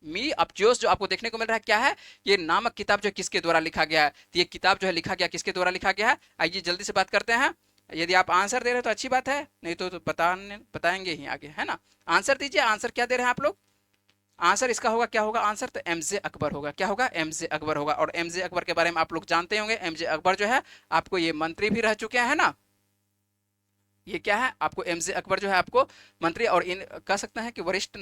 मी अब जोस जो आपको देखने को मिल रहा है, क्या है, ये नामक किताब जो किसके द्वारा लिखा गया है, तो ये किताब जो है लिखा गया किसके द्वारा लिखा गया है, आइए जल्दी से बात करते हैं। यदि आप आंसर दे रहे हैं तो अच्छी बात है, नहीं तो बताएंगे ही आगे, है ना। आंसर दीजिए, आंसर क्या दे रहे हैं आप लोग, आंसर इसका होगा, क्या होगा आंसर, तो एमजे अकबर होगा, क्या होगा, एमजे अकबर होगा। और एमजे अकबर के बारे में आप लोग जानते होंगे, एमजे अकबर जो है आपको ये मंत्री भी रह चुके हैं ना, ये क्या है आपको एमजे अकबर जो है आपको मंत्री और इन कह सकते हैं कि वरिष्ठ,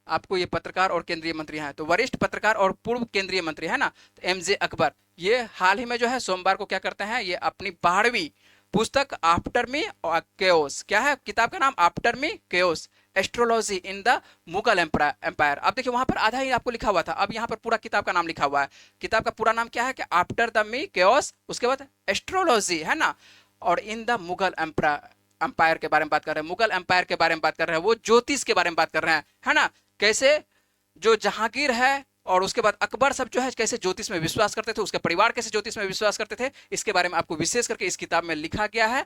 आपको ये पत्रकार और केंद्रीय मंत्री हैं, तो वरिष्ठ पत्रकार और पूर्व केंद्रीय मंत्री है ना, तो एमजे अकबर ये हाल ही में जो है सोमवार को क्या करते हैं, ये अपनी 12वीं पुस्तक आफ्टर मी केओस, क्या है किताब का नाम, after me chaos, astrology in the Mughal empire. अब देखिए वहां पर आधा ही आपको लिखा हुआ था, अब यहाँ पर पूरा किताब का नाम लिखा हुआ है। किताब का पूरा नाम क्या है कि आफ्टर द मी केओस, उसके बाद एस्ट्रोलॉजी, है ना, और इन द मुगल एम्पायर के बारे में बात कर रहे हैं, मुगल एम्पायर के बारे में बात कर रहे हैं, वो ज्योतिष के बारे में बात कर रहे हैं, है ना, कैसे जो जहांगीर है और उसके बाद अकबर सब जो है कैसे ज्योतिष में विश्वास करते थे, उसके परिवार कैसे ज्योतिष में विश्वास करते थे, इसके बारे में आपको विशेष करके इस किताब में लिखा गया है।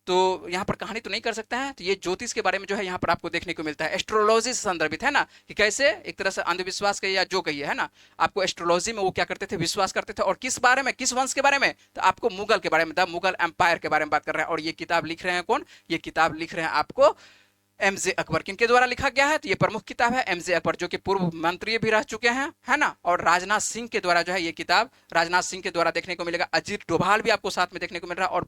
तो यहाँ पर कहानी तो नहीं कर सकते हैं, तो ये ज्योतिष के बारे में जो है यहाँ पर आपको देखने को मिलता है, एस्ट्रोलॉजी से संदर्भित है ना, कि कैसे एक तरह से अंधविश्वास कहिए या जो कहिए, है ना, आपको एस्ट्रोलॉजी में वो क्या करते थे, विश्वास करते थे। और किस बारे में, किस वंश के बारे में, तो आपको मुगल के बारे में, द मुगल एम्पायर के बारे में बात कर रहे हैं। और ये किताब लिख रहे हैं कौन, ये किताब लिख रहे हैं आपको एमजे अकबर। किनके द्वारा लिखा गया है, तो ये प्रमुख किताब है एमजे अकबर, जो कि पूर्व मंत्री भी रह चुके हैं, है ना। और राजनाथ सिंह के द्वारा जो है ये किताब राजनाथ सिंह के द्वारा देखने को मिलेगा। अजीत डोभाल भी आपको साथ में देखने को मिल रहा है, और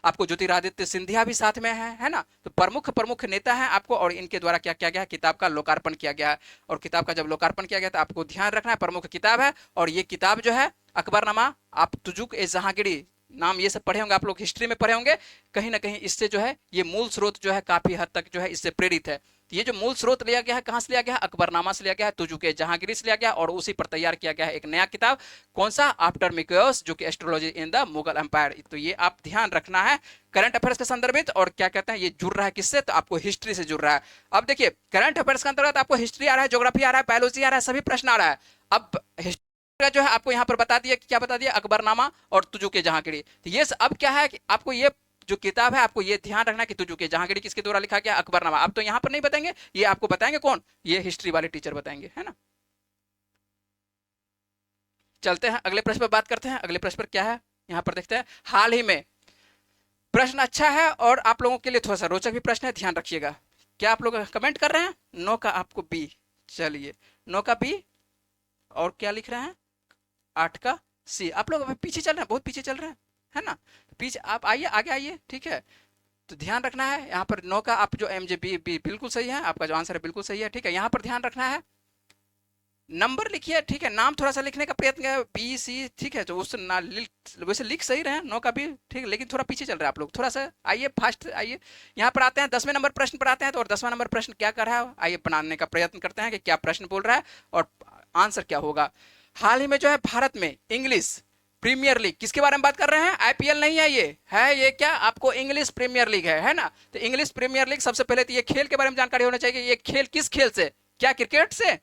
आपको ज्योतिरादित्य सिंधिया भी साथ में है ना। तो प्रमुख प्रमुख नेता हैं आपको, और इनके द्वारा क्या किया गया है, किताब का लोकार्पण किया गया है। और किताब का जब लोकार्पण किया गया तो आपको ध्यान रखना है, प्रमुख किताब है। और ये किताब जो है अकबरनामा, आप तुजुक ए जहांगीरी नाम ये सब पढ़े होंगे आप लोग, हिस्ट्री में पढ़े होंगे, कहीं ना कहीं इससे जो है ये मूल स्रोत जो है काफी हद तक जो है इससे प्रेरित है। ये जो मूल स्रोत लिया गया है कहां से लिया गया है, अकबरनामा से लिया गया है, तुजुके जहांगीरी से लिया गया, और उसी पर तैयार किया गया है एक नया किताब, कौन सा, आफ्टर मिकोस, जो कि astrology in the Mughal empire. तो ये आप ध्यान रखना है करंट अफेयर्स के संदर्भित। और क्या कहते हैं ये जुड़ रहा है किससे, तो आपको हिस्ट्री से जुड़ रहा है। अब देखिए करंट अफेयर्स के अंतर्गत आपको हिस्ट्री आ रहा है, ज्योग्राफी आ रहा है, बायोलॉजी आ रहा है, सभी प्रश्न आ रहा है। अब जो है आपको यहाँ पर बता दिया, क्या बता दिया, अकबरनामा और तुजुके जहांगीरी। तो ये अब क्या है कि आपको ये जो किताब है आपको ये ध्यान रखना कि तुजुके जहांगीरी किसके द्वारा लिखा गया, अकबरनामा। अब तो यहाँ पर नहीं बताएंगे, ये आपको बताएंगे कौन, ये हिस्ट्री वाले टीचर बताएंगे, है ना। चलते हैं अगले प्रश्न पर बात करते हैं। अगले प्रश्न पर क्या है यहाँ पर देखते हैं, हाल ही में प्रश्न अच्छा है और आप लोगों के लिए थोड़ा सा रोचक भी प्रश्न है, ध्यान रखिएगा। क्या आप लोग कमेंट कर रहे हैं, नो का आपको बी, चलिए नो का बी, और क्या लिख रहे हैं, 8 का सी। आप लोग अभी पीछे चल रहे हैं, बहुत पीछे चल रहे हैं, है ना। पीछे आप आइए, आगे आइए, ठीक है। तो ध्यान रखना है यहाँ पर नो का आप जो एम जे बी बी बिल्कुल सही है, आपका जो आंसर है बिल्कुल सही है, ठीक है। यहाँ पर ध्यान रखना है, नंबर लिखिए, ठीक है, नाम थोड़ा सा लिखने का प्रयत्न किया, बी सी, ठीक है, तो उस ना वैसे लिख सही रहे हैं, नो का भी ठीक है, लेकिन थोड़ा पीछे चल रहे हैं आप लोग, थोड़ा सा आइए फास्ट आइए। यहाँ पर आते हैं 10वें नंबर प्रश्न पर आते हैं, तो और 10वां नंबर प्रश्न क्या कर रहा है, आइए बनाने का प्रयत्न करते हैं कि क्या प्रश्न बोल रहा है और आंसर क्या होगा। हाल ही में जो है भारत में इंग्लिश प्रीमियर लीग, किसके बारे में बात कर रहे हैं? आईपीएल नहीं है, ये क्या आपको इंग्लिश प्रीमियर लीग है ना। तो इंग्लिश प्रीमियर लीग, सबसे पहले तो ये खेल के बारे में जानकारी होना चाहिए। ये खेल किस खेल से? क्या क्रिकेट से?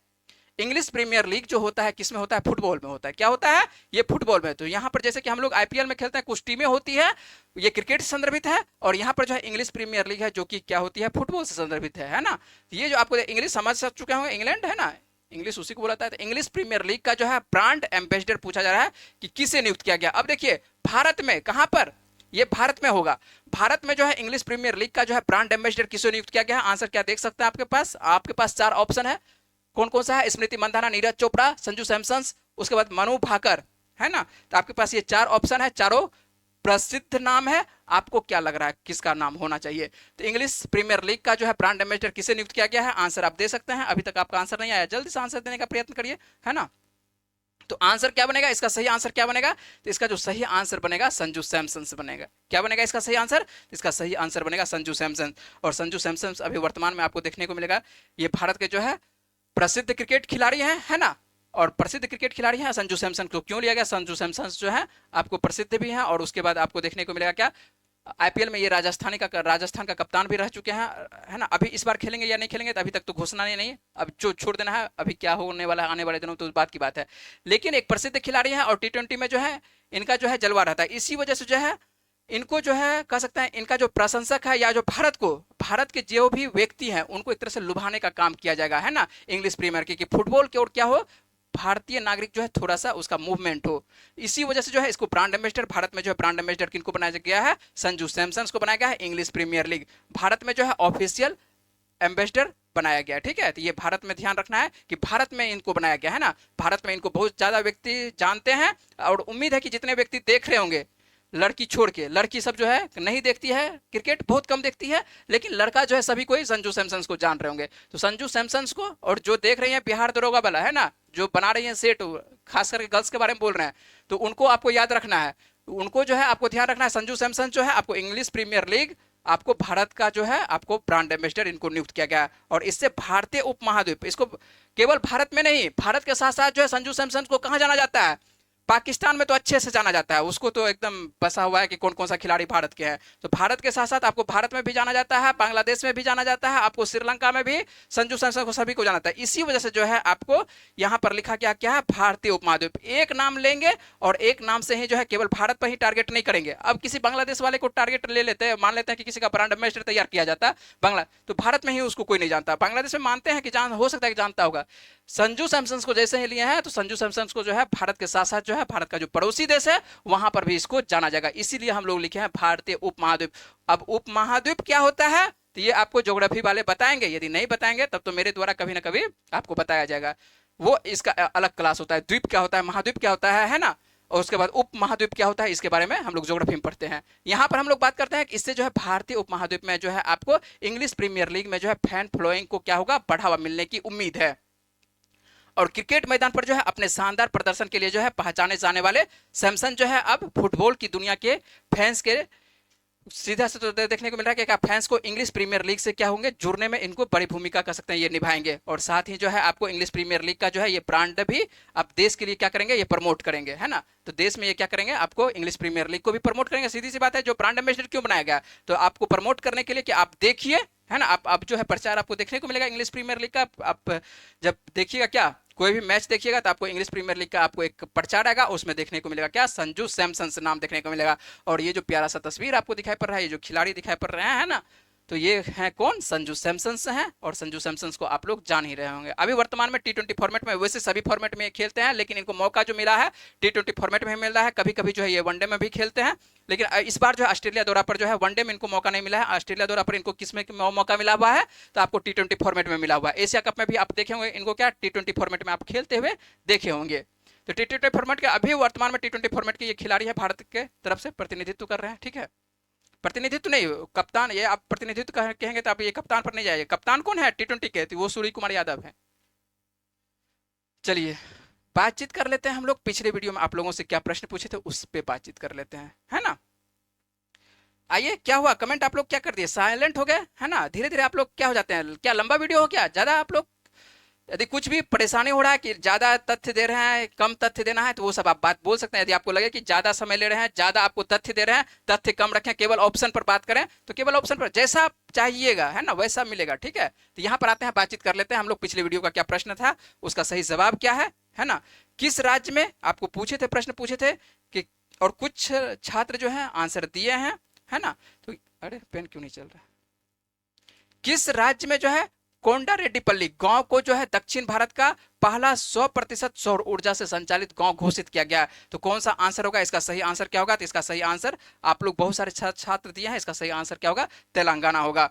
इंग्लिश प्रीमियर लीग जो होता है किसमें होता है? फुटबॉल में होता है। क्या होता है? ये फुटबॉल में। तो यहाँ पर जैसे कि हम लोग आईपीएल में खेलते हैं, कुछ टीमें होती है, ये क्रिकेट से संदर्भित है, और यहाँ पर जो है इंग्लिश प्रीमियर लीग है जो कि क्या होती है? फुटबॉल से संदर्भित है ना। ये जो आपको इंग्लिश समझ चुके होंगे, इंग्लैंड है ना, इंग्लिश उसी को बोला है। तो इंग्लिश प्रीमियर लीग का जो है ब्रांड एम्बेसडर पूछा जा रहा है कि किसे नियुक्त किया गया। अब देखिए भारत में, कहां पर? ये भारत में होगा। भारत में जो है इंग्लिश प्रीमियर लीग का जो है ब्रांड एम्बेसडर किसे नियुक्त किया गया है? आंसर क्या देख सकते हैं आपके पास 4 ऑप्शन है। कौन कौन सा है? स्मृति मंदाना, नीरज चोपड़ा, संजू सैमसन, उसके बाद मनु भाकर, है ना। तो आपके पास ये 4 ऑप्शन है, चारों प्रसिद्ध नाम है। आपको क्या लग रहा है किसका नाम होना चाहिए? तो इंग्लिश प्रीमियर लीग का जो है ब्रांड एम्बेसडर किसे नियुक्त किया गया है? आंसर आप दे सकते हैं। अभी तक आपका आंसर नहीं आया, जल्दी से आंसर देने का प्रयत्न करिए, है ना। तो आंसर क्या बनेगा? इसका सही आंसर क्या बनेगा? तो इसका जो सही आंसर बनेगा संजू सैमसन से बनेगा। क्या बनेगा इसका सही आंसर? इसका सही आंसर बनेगा संजू सैमसन। और संजू सैमसन अभी वर्तमान में आपको देखने को मिलेगा, ये भारत के जो है प्रसिद्ध क्रिकेट खिलाड़ी हैं, है ना। और प्रसिद्ध क्रिकेट खिलाड़ी हैं। संजू सैमसन को क्यों लिया गया? संजू सैमसन जो है आपको प्रसिद्ध भी हैं, और उसके बाद आपको देखने को मिलेगा क्या, आईपीएल में ये राजस्थान का कप्तान भी रह चुके हैं, है ना। अभी इस बार खेलेंगे या नहीं खेलेंगे तो अभी तक तो घोषणा नहीं, अब जो छोड़ देना है, अभी क्या होने वाला है आने वाले दिनों तो उस बात की बात है। लेकिन एक प्रसिद्ध खिलाड़ी है, और टी20 में जो है इनका जो है जलवा रहता है। इसी वजह से जो है इनको जो है कह सकते हैं, इनका जो प्रशंसक है या जो भारत के जो भी व्यक्ति हैं उनको एक तरह से लुभाने का काम किया जाएगा, है ना, इंग्लिश प्रीमियर की, कि फुटबॉल की ओर क्या हो, भारतीय नागरिक जो है थोड़ा सा उसका मूवमेंट हो। इसी वजह से जो है इसको ब्रांड एम्बेसडर, भारत में जो है ब्रांड एम्बेसडर किनको बनाया गया है? संजू सैमसन को बनाया गया है। इंग्लिश प्रीमियर लीग भारत में जो है ऑफिशियल एम्बेसडर बनाया गया। ठीक है, तो ये भारत में ध्यान रखना है कि भारत में इनको बनाया गया है ना। भारत में इनको बहुत ज्यादा व्यक्ति जानते हैं, और उम्मीद है कि जितने व्यक्ति देख रहे होंगे, लड़की छोड़ के, लड़की सब जो है नहीं देखती है क्रिकेट, बहुत कम देखती है, लेकिन लड़का जो है सभी कोई संजू सैमसन को जान रहे होंगे। तो संजू सैमसन को, और जो देख रही है बिहार दरोगा वाला, है ना, जो बना रही है सेट, खास करके गर्ल्स के बारे में बोल रहे हैं, तो उनको आपको याद रखना है, उनको जो है आपको ध्यान रखना है। संजू सैमसन जो है आपको इंग्लिश प्रीमियर लीग, आपको भारत का जो है आपको ब्रांड एम्बेसडर इनको नियुक्त किया गया है। और इससे भारतीय उपमहाद्वीप, इसको केवल भारत में नहीं, भारत के साथ साथ जो है संजू सैमसन को कहाँ जाना जाता है? पाकिस्तान में तो अच्छे से जाना जाता है, उसको तो एकदम बसा हुआ है कि कौन कौन सा खिलाड़ी भारत के हैं। तो भारत के साथ साथ आपको भारत में भी जाना जाता है, बांग्लादेश में भी जाना जाता है, आपको श्रीलंका में भी संजू सैमसन को सभी को जाना जाता है। इसी वजह से जो है आपको यहाँ पर लिखा गया क्या है? भारतीय उपमहाद्वीप। एक नाम लेंगे और एक नाम से ही जो है केवल भारत पर ही टारगेट नहीं करेंगे। अब किसी बांग्लादेश वाले को टारगेट ले लेते हैं, मान लेते हैं कि किसी का ब्रांड एम्बेसडर तैयार किया जाता है बांग्ला, तो भारत में ही उसको कोई नहीं जानता। बांग्लादेश में मानते हैं कि हो सकता है कि जानता होगा। संजू सैमसन को जैसे ही लिए हैं, तो संजू सैमसन को जो है भारत के साथ साथ जो है भारत का जो पड़ोसी देश है वहां पर भी इसको जाना जाएगा। इसीलिए हम लोग लिखे हैं भारतीय उपमहाद्वीप। अब उपमहाद्वीप क्या होता है तो ये आपको ज्योग्राफी वाले बताएंगे, यदि नहीं बताएंगे तब तो मेरे द्वारा कभी ना कभी आपको बताया जाएगा। वो इसका अलग क्लास होता है। द्वीप क्या होता है, महाद्वीप क्या होता है ना, और उसके बाद उप महाद्वीप क्या होता है, इसके बारे में हम लोग ज्योग्राफी में पढ़ते हैं। यहाँ पर हम लोग बात करते हैं कि इससे जो है भारतीय उपमहाद्वीप में जो है आपको इंग्लिश प्रीमियर लीग में जो है फैन फॉलोइंग को क्या होगा, बढ़ावा मिलने की उम्मीद है। और क्रिकेट मैदान पर जो है अपने शानदार प्रदर्शन के लिए जो है पहचाने जाने वाले सैमसन जो है अब फुटबॉल की दुनिया के फैंस के सीधा से तो देखने को मिल रहा है कि क्या फैंस को इंग्लिश प्रीमियर लीग से क्या होंगे, जुड़ने में इनको बड़ी भूमिका कर सकते हैं, ये निभाएंगे। और साथ ही जो है आपको इंग्लिश प्रीमियर लीग का जो है ये ब्रांड भी आप देश के लिए क्या करेंगे, ये प्रमोट करेंगे, है ना। तो देश में ये क्या करेंगे, आपको इंग्लिश प्रीमियर लीग को भी प्रमोट करेंगे। सीधी सी बात है, जो ब्रांड एम्बेसडर क्यों बनाया गया, तो आपको प्रमोट करने के लिए कि आप देखिए, है ना, आप जो है प्रचार आपको देखने को मिलेगा इंग्लिश प्रीमियर लीग का। आप जब देखिएगा क्या, कोई भी मैच देखिएगा तो आपको इंग्लिश प्रीमियर लीग का आपको एक प्रचार आएगा, उसमें देखने को मिलेगा क्या, संजू सैमसन से नाम देखने को मिलेगा। और ये जो प्यारा सा तस्वीर आपको दिखाई पड़ रहा है, ये जो खिलाड़ी दिखाई पड़ रहे हैं, है ना, तो ये हैं कौन, संजू सैमसन से हैं। और संजू सैमसन को आप लोग जान ही रहे होंगे। अभी वर्तमान में टी20 फॉर्मेट में, वैसे सभी फॉर्मेट में खेलते हैं, लेकिन इनको मौका जो मिला है टी20 फॉर्मेट में मिल रहा है। कभी कभी जो है ये वनडे में भी खेलते हैं, लेकिन इस बार जो है ऑस्ट्रेलिया दौरा पर जो है वनडे में इनको मौका नहीं मिला है। ऑस्ट्रेलिया दौरा पर इनको किस में मौका मिला हुआ है, तो आपको टी20 फॉर्मेट में मिला हुआ है। एशिया कप में भी आप देखे होंगे इनको क्या टी20 फॉर्मेट में आप खेलते हुए देखे होंगे। तो टी20 फॉर्मेट के अभी वर्तमान में टी20 फॉर्मेट के ये खिलाड़ी है, भारत के तरफ से प्रतिनिधित्व कर रहे हैं। ठीक है, प्रतिनिधित्व नहीं, कप्तान। ये आप प्रतिनिधित्व कहेंगे तो आप ये कप्तान पर नहीं जाएंगे। कप्तान कौन है टी20 के, तो वो सूर्य कुमार यादव है। चलिए बातचीत कर लेते हैं हम लोग, पिछले वीडियो में आप लोगों से क्या प्रश्न पूछे थे उस पर बातचीत कर लेते हैं, है ना। आइए, क्या हुआ, कमेंट आप लोग क्या कर दिए, साइलेंट हो गए, है ना। धीरे धीरे आप लोग क्या हो जाते हैं, क्या लंबा वीडियो हो, क्या ज्यादा आप लोग यदि कुछ भी परेशानी हो रहा है कि ज्यादा तथ्य दे रहे हैं, कम तथ्य देना है, तो वो सब आप बात बोल सकते हैं। यदि आपको लगे कि ज्यादा समय ले रहे हैं, ज्यादा आपको तथ्य दे रहे हैं, तथ्य कम रखें, केवल ऑप्शन पर बात करें, तो केवल ऑप्शन पर जैसा आप चाहिएगा, है ना, वैसा मिलेगा। ठीक है, तो यहाँ पर आते हैं, बातचीत कर लेते हैं हम लोग। पिछले वीडियो का क्या प्रश्न था, उसका सही जवाब क्या है ना। किस राज्य में आपको पूछे थे, प्रश्न पूछे थे कि, और कुछ छात्र जो है आंसर दिए हैं, है ना। तो अरे पेन क्यों नहीं चल रहा। किस राज्य में जो है कोंडारेड्डीपल्ली गांव को जो है दक्षिण भारत का पहला 100% सौर ऊर्जा से संचालित गांव घोषित किया गया। तो कौन सा आंसर होगा, इसका सही आंसर क्या होगा। तो इसका सही आंसर, आप लोग बहुत सारे छात्र दिए हैं, इसका सही आंसर क्या होगा, तेलंगाना होगा।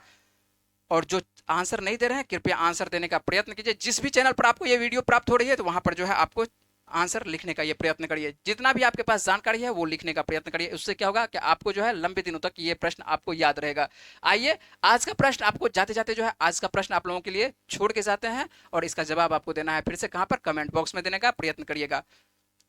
और जो आंसर नहीं दे रहे हैं, कृपया आंसर देने का प्रयत्न कीजिए। जिस भी चैनल पर आपको ये वीडियो प्राप्त हो रही है, तो वहां पर जो है आपको आंसर लिखने का ये प्रयत्न करिए। जितना भी आपके पास जानकारी है वो लिखने का प्रयत्न करिए। उससे क्या होगा कि आपको जो है लंबे दिनों तक ये प्रश्न आपको याद रहेगा। आइए, आज का प्रश्न आपको जाते जाते जो है, आज का प्रश्न आप लोगों के लिए छोड़ के जाते हैं, और इसका जवाब आपको देना है फिर से कहां पर, कमेंट बॉक्स में देने का प्रयत्न करिएगा।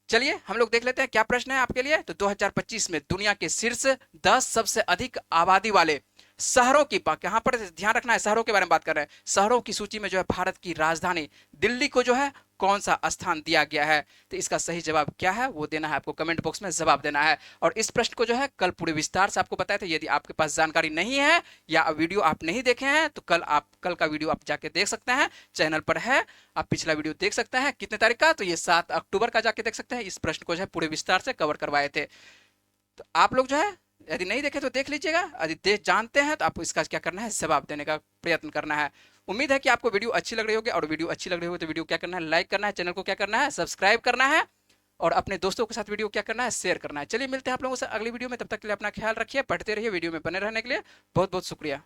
चलिए हम लोग देख लेते हैं क्या प्रश्न है आपके लिए। तो 2025 में दुनिया के शीर्ष 10 सबसे अधिक आबादी वाले शहरों की बात, यहाँ पर ध्यान रखना है, शहरों के बारे में बात कर रहे हैं। शहरों की सूची में जो है भारत की राजधानी दिल्ली को जो है कौन सा स्थान दिया गया है। तो इसका सही जवाब क्या है वो देना है आपको, कमेंट बॉक्स में जवाब देना है। और इस प्रश्न को जो है कल पूरे विस्तार से आपको बताए थे। यदि आपके पास जानकारी नहीं है या वीडियो आप नहीं देखे हैं, तो कल का वीडियो आप जाके देख सकते हैं, चैनल पर है। आप पिछला वीडियो देख सकते हैं, कितने तारीख का, तो ये 7 अक्टूबर का जाके देख सकते हैं। इस प्रश्न को जो है पूरे विस्तार से कवर करवाए थे। तो आप लोग जो है यदि नहीं देखे तो देख लीजिएगा, यदि देख जानते हैं तो आपको इसका क्या करना है, जवाब देने का प्रयत्न करना है। उम्मीद है कि आपको वीडियो अच्छी लग रही होगी, और वीडियो अच्छी लग रही होगी तो वीडियो क्या करना है, लाइक करना है, चैनल को क्या करना है, सब्सक्राइब करना है, और अपने दोस्तों के साथ वीडियो क्या करना है, शेयर करना है। चलिए मिलते हैं आप लोगों से अगली वीडियो में, तब तक के लिए अपना ख्याल रखिए, पढ़ते रहिए, वीडियो में बने रहने के लिए बहुत बहुत शुक्रिया।